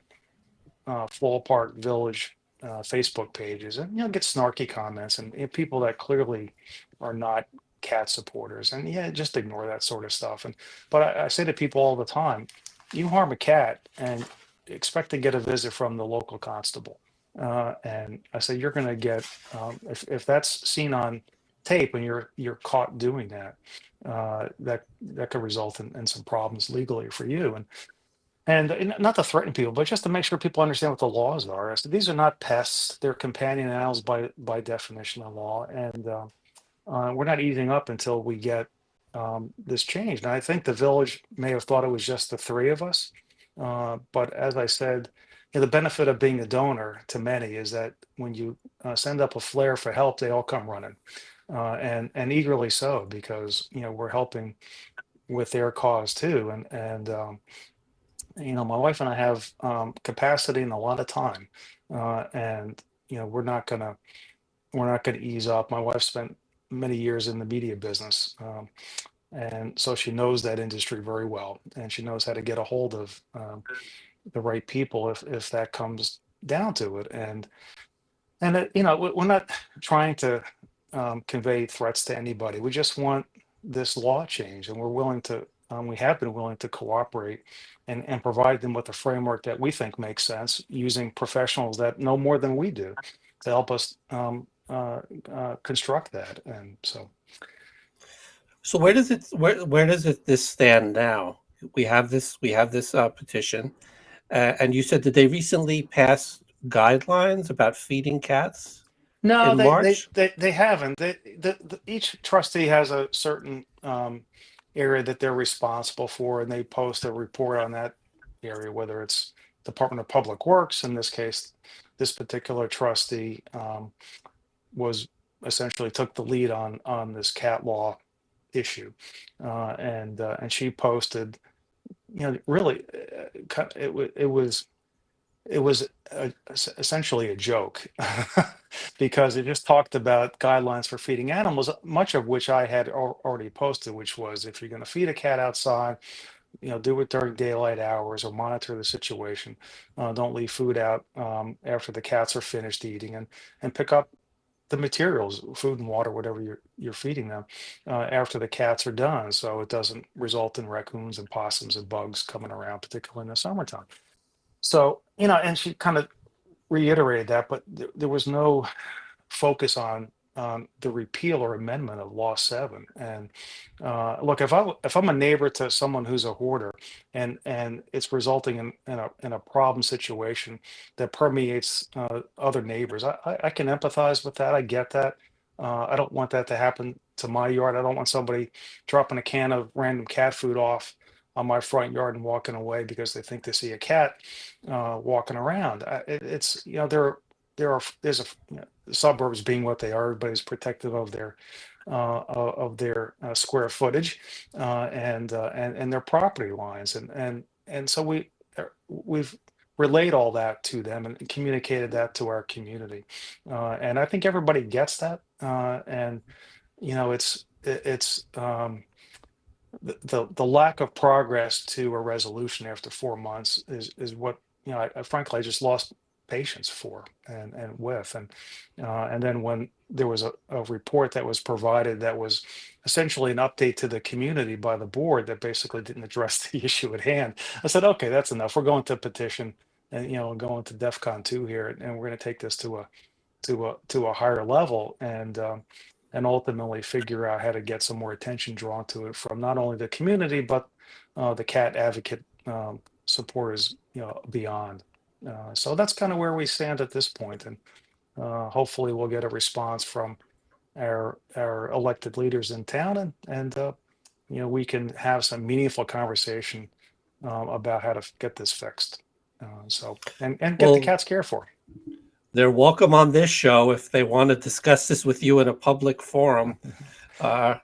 Speaker 3: Floral Park Village Facebook pages, and you know, get snarky comments and, you know, people that clearly are not cat supporters, and yeah, just ignore that sort of stuff. And but I say to people all the time, you harm a cat and expect to get a visit from the local constable. And I say you're going to get if that's seen on tape and you're caught doing that, that could result in some problems legally for you. And not to threaten people, but just to make sure people understand what the laws are. So these are not pests; they're companion animals by definition of law, and we're not easing up until we get this changed. And I think the village may have thought it was just the three of us, but as I said, you know, the benefit of being a donor to many is that when you send up a flare for help, they all come running, and eagerly so, because you know we're helping with their cause too. And you know, my wife and I have capacity and a lot of time, and you know we're not gonna ease up. My wife spent many years in the media business, and so she knows that industry very well, and she knows how to get a hold of the right people if that comes down to it. And you know, we're not trying to convey threats to anybody. We just want this law change, and we're willing to we have been willing to cooperate and provide them with a framework that we think makes sense, using professionals that know more than we do to help us construct that. And so,
Speaker 1: So where does this stand now? We have this petition, and you said that they recently passed guidelines about feeding cats
Speaker 3: no,
Speaker 1: in March.
Speaker 3: they haven't. Each trustee has a certain area that they're responsible for, and they post a report on that area, whether it's Department of Public Works. In this case, this particular trustee was essentially took the lead on this cat law issue, and she posted, really, it was essentially a joke because it just talked about guidelines for feeding animals, much of which I had already posted, which was, if you're going to feed a cat outside, do it during daylight hours or monitor the situation. Don't leave food out after the cats are finished eating, and pick up the materials, food and water, whatever you're feeding them, after the cats are done, so it doesn't result in raccoons and possums and bugs coming around, particularly in the summertime. So, and she kind of reiterated that, but there was no focus on the repeal or amendment of Law 7. And look, if I'm a neighbor to someone who's a hoarder, and it's resulting in a problem situation that permeates other neighbors, I can empathize with that. I get that. I don't want that to happen to my yard. I don't want somebody dropping a can of random cat food off on my front yard and walking away because they think they see a cat walking around. It's there's suburbs being what they are. Everybody's protective of their square footage and their property lines, and so we've relayed all that to them and communicated that to our community, and I think everybody gets that, and it's the lack of progress to a resolution after 4 months is what I frankly I just lost patience for and with, and then when there was a report that was provided that was essentially an update to the community by the board that basically didn't address the issue at hand, I said, okay, that's enough. We're going to petition, and going to DEFCON 2 here, and we're going to take this to a higher level, and ultimately figure out how to get some more attention drawn to it from not only the community but the cat advocate supporters beyond. So that's kind of where we stand at this point, and hopefully we'll get a response from our elected leaders in town, and we can have some meaningful conversation about how to get this fixed. And get the
Speaker 1: Well,
Speaker 3: cats cared for.
Speaker 1: they're welcome on this show if they want to discuss this with you in a public forum. I'm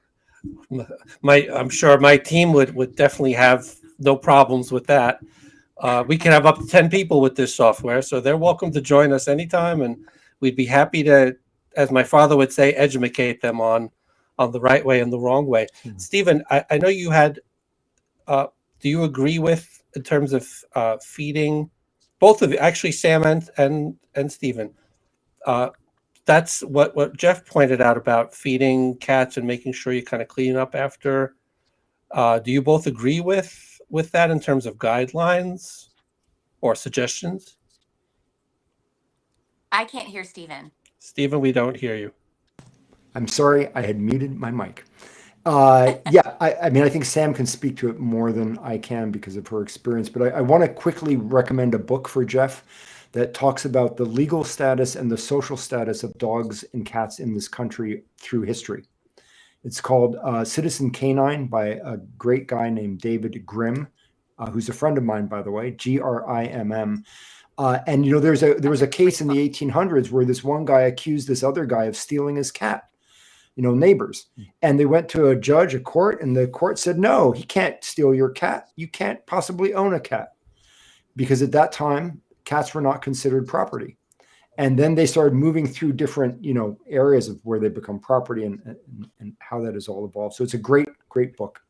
Speaker 1: sure my team would definitely have no problems with that. We can have up to 10 people with this software, so they're welcome to join us anytime, and we'd be happy to, as my father would say, educate them on the right way and the wrong way.
Speaker 4: Mhm.
Speaker 1: Stephen, I know you had, do you agree with, in terms of feeding, both of you, actually Sam and Stephen, that's what Jeff pointed out about feeding cats and making sure you kind of clean up after. Do you both agree with that in terms of guidelines or suggestions?
Speaker 2: I can't hear Stephen.
Speaker 1: Stephen, we don't hear you.
Speaker 4: I'm sorry, I had muted my mic. Yeah, I mean, I think Sam can speak to it more than I can because of her experience, but I want to quickly recommend a book for Jeff that talks about the legal status and the social status of dogs and cats in this country through history. It's called Citizen Canine by a great guy named David Grimm, who's a friend of mine, by the way, Grimm. And there was a case in the 1800s where this one guy accused this other guy of stealing his cat, neighbors. And they went to a court, and the court said, no, he can't steal your cat. You can't possibly own a cat. Because at that time, cats were not considered property. And then they started moving through different, areas of where they become property and how that has all evolved. So it's a great, great book.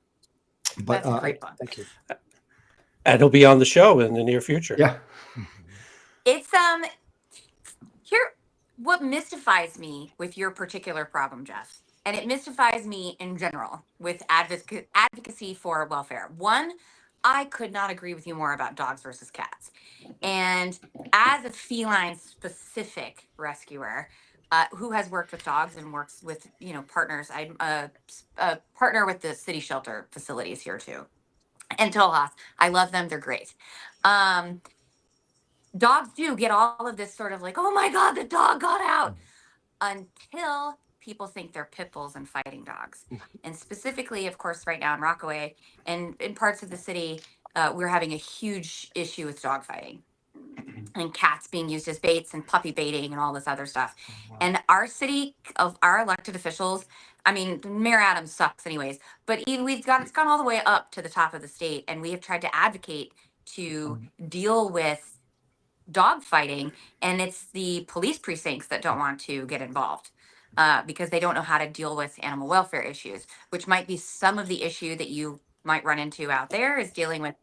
Speaker 4: But
Speaker 2: That's a great book.
Speaker 3: Thank you.
Speaker 1: And he'll be on the show in the near future.
Speaker 4: Yeah.
Speaker 2: It's here. What mystifies me with your particular problem, Jeff, And it mystifies me in general with advocacy for welfare. One, I could not agree with you more about dogs versus cats. And as a feline specific rescuer, who has worked with dogs and works with, partners, I'm a partner with the city shelter facilities here too. And Tolas, I love them. They're great. Um, Dogs do get all of this sort of like, oh my God, the dog got out, until people think they're pit bulls and fighting dogs. And specifically, of course, right now in Rockaway and in parts of the city, we're having a huge issue with dog fighting and cats being used as baits and puppy baiting and all this other stuff. And our city, of our elected officials, I mean, Mayor Adams sucks anyways, but it's gone all the way up to the top of the state, and we have tried to advocate to deal with dog fighting, and it's the police precincts that don't want to get involved because they don't know how to deal with animal welfare issues, which might be some of the issue that you might run into out there, is dealing with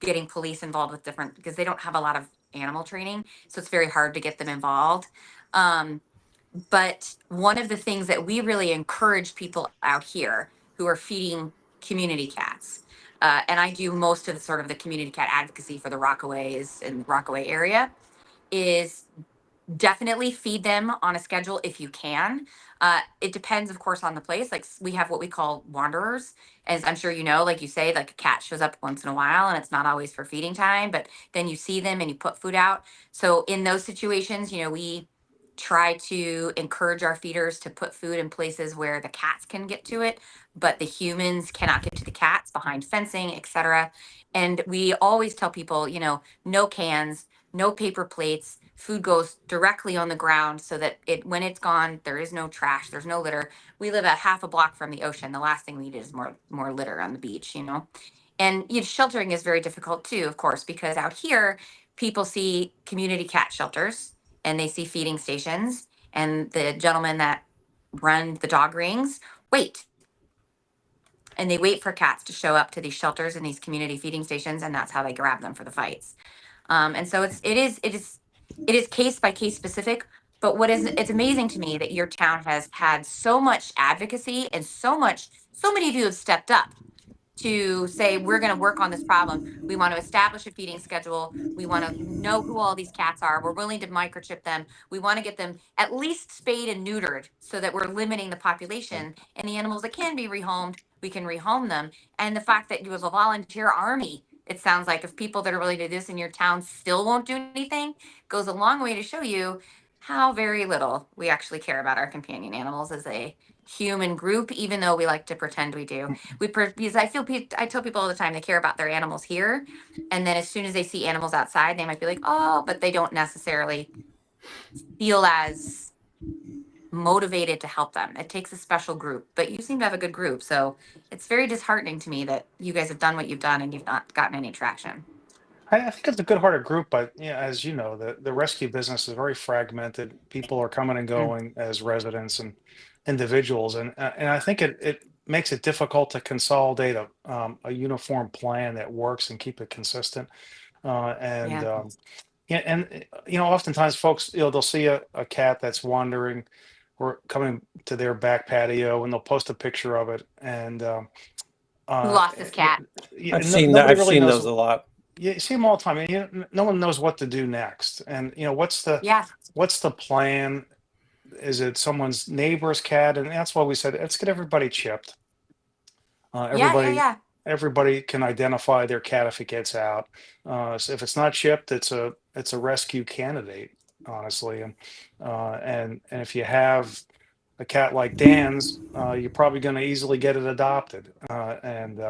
Speaker 2: getting police involved with different, because they don't have a lot of animal training, so it's very hard to get them involved. But one of the things that we really encourage people out here who are feeding community cats, and I do most of the sort of the community cat advocacy for the Rockaways in the Rockaway area, is definitely feed them on a schedule if you can. It depends, of course, on the place. Like we have what we call wanderers, as I'm sure you know, like you say, like a cat shows up once in a while and it's not always for feeding time, but then you see them and you put food out. So in those situations, we try to encourage our feeders to put food in places where the cats can get to it, but the humans cannot get to the cats, behind fencing, etc. And we always tell people, no cans, no paper plates. Food goes directly on the ground so that when it's gone, there is no trash, there's no litter. We live a half a block from the ocean. The last thing we need is more litter on the beach. And sheltering is very difficult too, of course, because out here people see community cat shelters and they see feeding stations, and the gentlemen that run the dog rings wait. And they wait for cats to show up to these shelters and these community feeding stations, and that's how they grab them for the fights. And so it is case by case specific. But it's amazing to me that your town has had so much advocacy and so many of you have stepped up to say, we're going to work on this problem. We want to establish a feeding schedule. We want to know who all these cats are. We're willing to microchip them. We want to get them at least spayed and neutered so that we're limiting the population, and the animals that can be rehomed, we can rehome them. And the fact that you have a volunteer army, it sounds like, of people that are willing to do this in your town still won't do anything, goes a long way to show you how very little we actually care about our companion animals as a human group, even though we like to pretend we do. Because I tell people all the time, they care about their animals here, and then as soon as they see animals outside, they might be like, oh, but they don't necessarily feel as motivated to help them. It takes a special group, but you seem to have a good group, so it's very disheartening to me that you guys have done what you've done and you've not gotten any traction.
Speaker 3: I think it's a good-hearted group, but as you know, the rescue business is very fragmented. People are coming and going as residents and individuals, and I think it makes it difficult to consolidate a uniform plan that works and keep it consistent. And
Speaker 2: Yeah.
Speaker 3: yeah, and oftentimes folks, they'll see a cat that's wandering or coming to their back patio, and they'll post a picture of it, and
Speaker 2: Who lost his cat?
Speaker 1: I've seen that. I've seen those a lot.
Speaker 3: You see them all the time. And no one knows what to do next. And what's the plan? Is it someone's neighbor's cat? And that's why we said, let's get everybody chipped. Everybody can identify their cat if it gets out. So if it's not chipped, it's a rescue candidate, honestly. And if you have a cat like Dan's, you're probably going to easily get it adopted. And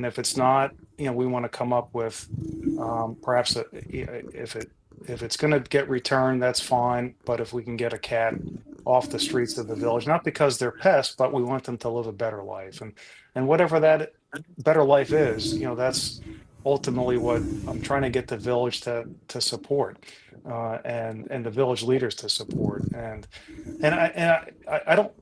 Speaker 3: if it's not, we want to come up with perhaps if it's going to get returned, that's fine. But if we can get a cat off the streets of the village, not because they're pests, but we want them to live a better life, and whatever that better life is, that's ultimately what I'm trying to get the village to support, and the village leaders to support, and I don't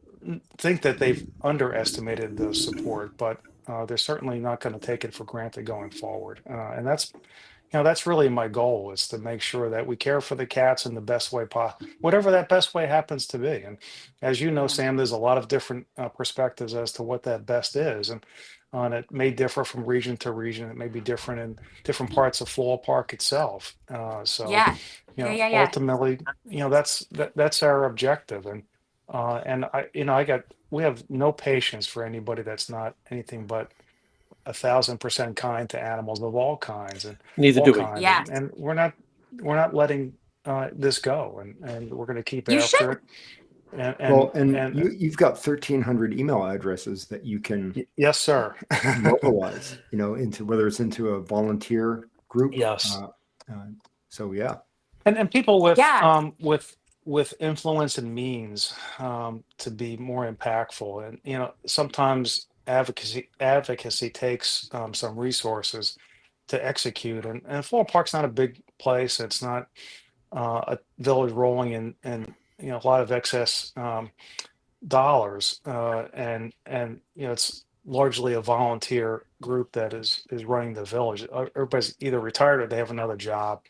Speaker 3: think that they've underestimated the support, but they're certainly not going to take it for granted going forward. And that's, that's really my goal, is to make sure that we care for the cats in the best way possible, whatever that best way happens to be. And as you know,
Speaker 2: Yeah.
Speaker 3: Sam, there's a lot of different perspectives as to what that best is. And it may differ from region to region. It may be different in different parts of Floral Park itself. So,
Speaker 2: Yeah. Yeah.
Speaker 3: ultimately, that's our objective. And we have no patience for anybody that's not anything but 1,000% kind to animals of all kinds and
Speaker 1: Neither
Speaker 3: all
Speaker 1: do we.
Speaker 3: kinds.
Speaker 2: Yeah.
Speaker 3: And we're not letting this go, and we're going to keep
Speaker 2: You
Speaker 3: after
Speaker 2: should.
Speaker 3: it. And
Speaker 4: Well,
Speaker 3: and
Speaker 4: and
Speaker 3: and
Speaker 4: you've got 1,300 email addresses that you can
Speaker 3: yes, sir.
Speaker 4: mobilize, into whether it's into a volunteer group.
Speaker 3: Yes.
Speaker 4: So yeah.
Speaker 3: And people with
Speaker 2: Yeah.
Speaker 3: with influence and means to be more impactful. And sometimes advocacy takes some resources to execute. And Floral Park's not a big place. It's not a village rolling in a lot of excess dollars. And it's largely a volunteer group that is running the village. Everybody's either retired or they have another job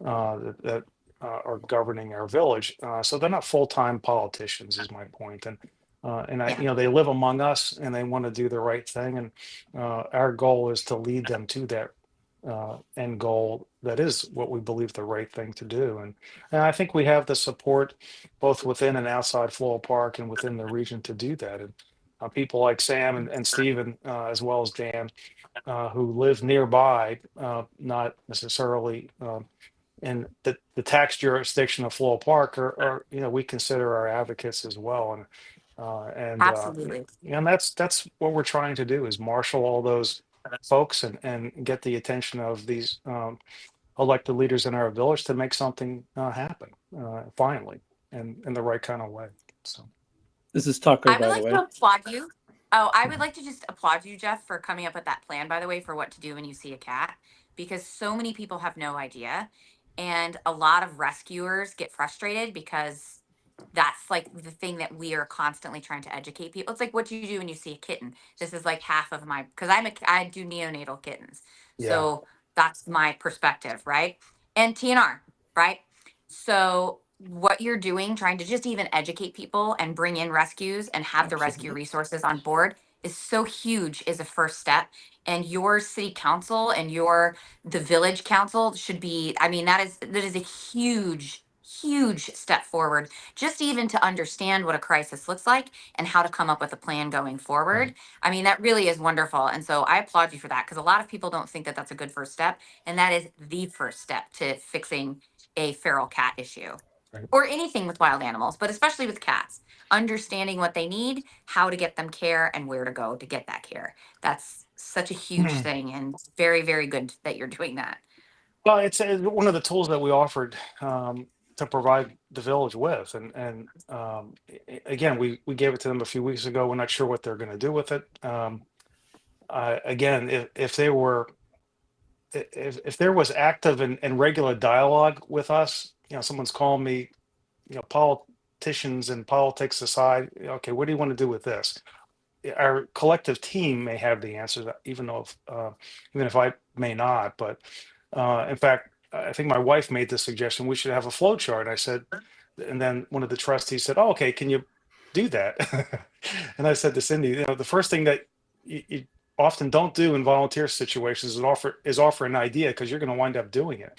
Speaker 3: that are governing our village. So they're not full-time politicians, is my point.
Speaker 2: Yeah.
Speaker 3: They live among us and they want to do the right thing. And our goal is to lead them to that end goal that is what we believe the right thing to do. And I think we have the support both within and outside Floral Park and within the region to do that. And people like Sam and Stephen, as well as Dan, who live nearby, not necessarily in the tax jurisdiction of Floral Park, or we consider our advocates as well.
Speaker 2: Absolutely.
Speaker 3: And that's what we're trying to do, is marshal all those folks and get the attention of these elected leaders in our village to make something happen finally, and in the right kind of way. So
Speaker 1: This is Tucker,
Speaker 2: I would
Speaker 1: by the
Speaker 2: like
Speaker 1: way.
Speaker 2: to applaud you. Oh, I would like to just applaud you, Jeff, for coming up with that plan, by the way, for what to do when you see a cat, because so many people have no idea. And a lot of rescuers get frustrated because that's like the thing that we are constantly trying to educate people. It's like, what do you do when you see a kitten? This is like half of my, because I do neonatal kittens.
Speaker 3: yeah.
Speaker 2: So that's my perspective, right? And TNR, right? So what you're doing, trying to just even educate people and bring in rescues and have the rescue
Speaker 3: Absolutely.
Speaker 2: resources on board is so huge, is a first step. And your city council and the village council should be, I mean, that is a huge step forward, just even to understand what a crisis looks like and how to come up with a plan going forward.
Speaker 3: Right.
Speaker 2: I mean, that really is wonderful. And so I applaud you for that, because a lot of people don't think that that's a good first step. And that is the first step to fixing a feral cat issue,
Speaker 3: Right.
Speaker 2: or anything with wild animals, but especially with cats. Understanding what they need, how to get them care, and where to go to get that care. That's such a huge thing, and very, very good that you're doing that.
Speaker 3: Well, it's one of the tools that we offered to provide the village with, and again, we gave it to them a few weeks ago. We're not sure what they're going to do with it. Again, if they were, if there was active and regular dialogue with us, someone's calling me, politicians and politics aside, okay, what do you want to do with this? Our collective team may have the answers, even if I may not. But in fact, I think my wife made the suggestion we should have a flow chart. I said, and then one of the trustees said, "Oh, okay, can you do that?" And I said to Cindy, the first thing that you often don't do in volunteer situations is offer an idea, because you're going to wind up doing it.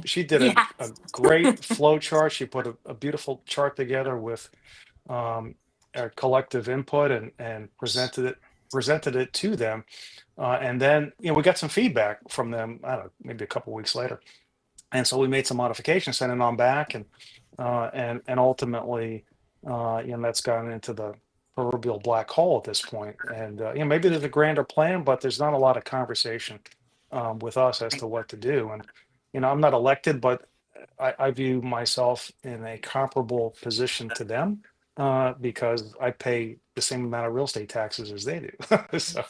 Speaker 3: She did a
Speaker 2: Yes.
Speaker 3: great flow chart. She put a beautiful chart together with our collective input, and presented it to them, and then we got some feedback from them. I don't know, maybe a couple weeks later, and so we made some modifications, sent it on back, and ultimately, that's gone into the proverbial black hole at this point. And maybe there's a grander plan, but there's not a lot of conversation with us as to what to do. And I'm not elected, but I view myself in a comparable position to them, because I pay the same amount of real estate taxes as they do. So,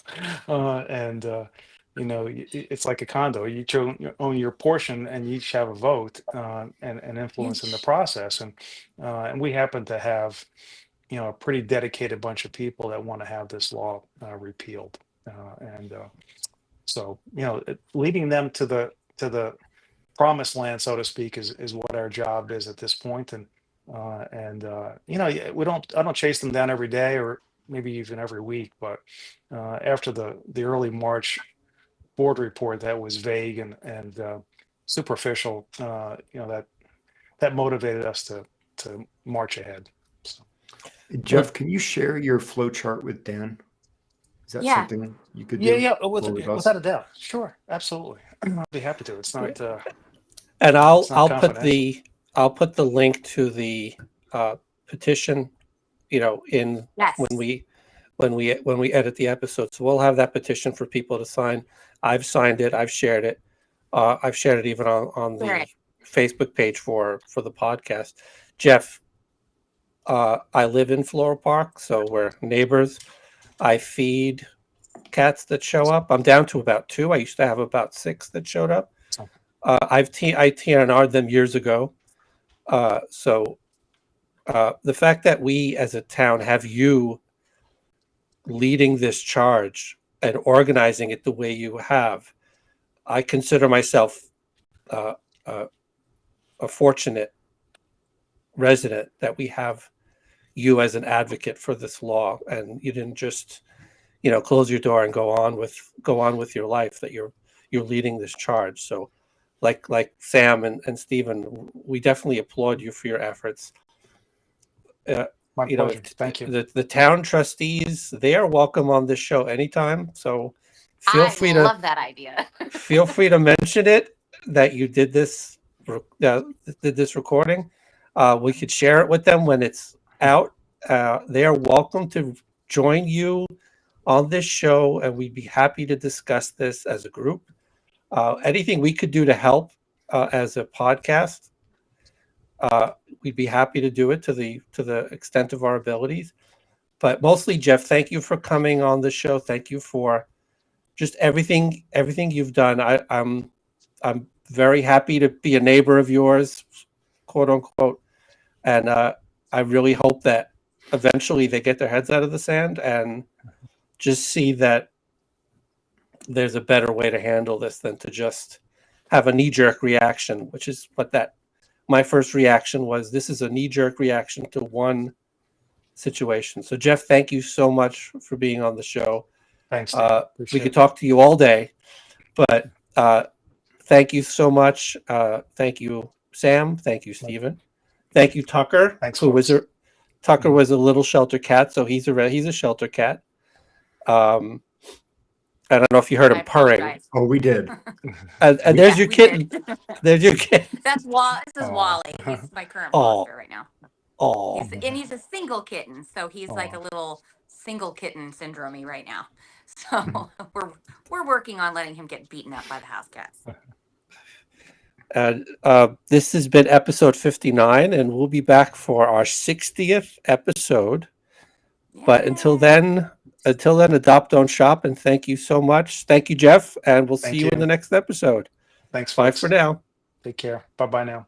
Speaker 3: it's like a condo. You each own your portion, and you each have a vote and influence in the process. And we happen to have, a pretty dedicated bunch of people that want to have this law repealed. So, leading them to the to the promised land, so to speak, is what our job is at this point. And you know, I don't chase them down every day or maybe even every week, but after the early March board report that was vague and superficial, you know, that motivated us to march ahead. So.
Speaker 4: Jeff, can you share your flow chart with Dan? Is that
Speaker 2: Yeah.
Speaker 4: something you could do?
Speaker 3: Yeah,
Speaker 4: with us?
Speaker 3: without a doubt. Sure, absolutely. I'd be happy to. It's not.
Speaker 1: And
Speaker 3: It's not
Speaker 1: I'll put the link to the petition, you know, in
Speaker 2: Yes.
Speaker 1: when we edit the episode. So we'll have that petition for people to sign. I've signed it. I've shared it. I've shared it even on the
Speaker 2: Right.
Speaker 1: Facebook page for the podcast. Jeff, I live in Floral Park, so we're neighbors. I feed cats that show up. I'm down to about 2. I used to have about 6 that showed up. I TNR'd them years ago. So the fact that we as a town have you leading this charge and organizing it the way you have, I consider myself a fortunate resident that we have you as an advocate for this law, and you didn't just, you know, close your door and go on with your life, that you're leading this charge. So like Sam and Stephen, we definitely applaud you for your efforts.
Speaker 3: My
Speaker 1: You know,
Speaker 3: pleasure. Thank you.
Speaker 1: the town trustees, they are welcome on this show anytime. So feel free
Speaker 2: I
Speaker 1: to
Speaker 2: love that idea.
Speaker 1: feel free to mention it, that you did this recording. We could share it with them when it's out. They are welcome to join you on this show, and we'd be happy to discuss this as a group. Anything we could do to help as a podcast, we'd be happy to do it to the extent of our abilities. But mostly, Jeff, thank you for coming on the show. Thank you for just everything you've done. I'm very happy to be a neighbor of yours, quote unquote, and I really hope that eventually they get their heads out of the sand and just see that there's a better way to handle this than to just have a knee-jerk reaction, which is what my first reaction was. This is a knee-jerk reaction to one situation. So Jeff, thank you so much for being on the show.
Speaker 3: Thanks.
Speaker 1: We could talk to you all day, but thank you so much. Thank you, Sam. Thank you, Stephen. Thank you, Tucker.
Speaker 3: Thanks,
Speaker 1: Tucker was a little shelter cat, so he's a shelter cat. I don't know if you heard him
Speaker 2: I
Speaker 1: purring.
Speaker 2: apologize.
Speaker 4: Oh, we did.
Speaker 1: And there's your
Speaker 2: we
Speaker 1: kitten.
Speaker 2: did.
Speaker 1: There's your kitten.
Speaker 2: This is Wally. He's my current
Speaker 1: Oh.
Speaker 2: foster right now.
Speaker 1: Oh,
Speaker 2: He's a single kitten, so he's like a little single kitten syndrome right now. So we're working on letting him get beaten up by the house cats.
Speaker 1: and this has been episode 59, and we'll be back for our 60th episode. But until then, adopt, don't shop, and thank you so much. Thank you, Jeff, and we'll see you in the next episode.
Speaker 3: Thanks.
Speaker 1: Bye
Speaker 3: folks.
Speaker 1: for now.
Speaker 3: Take care. Bye now.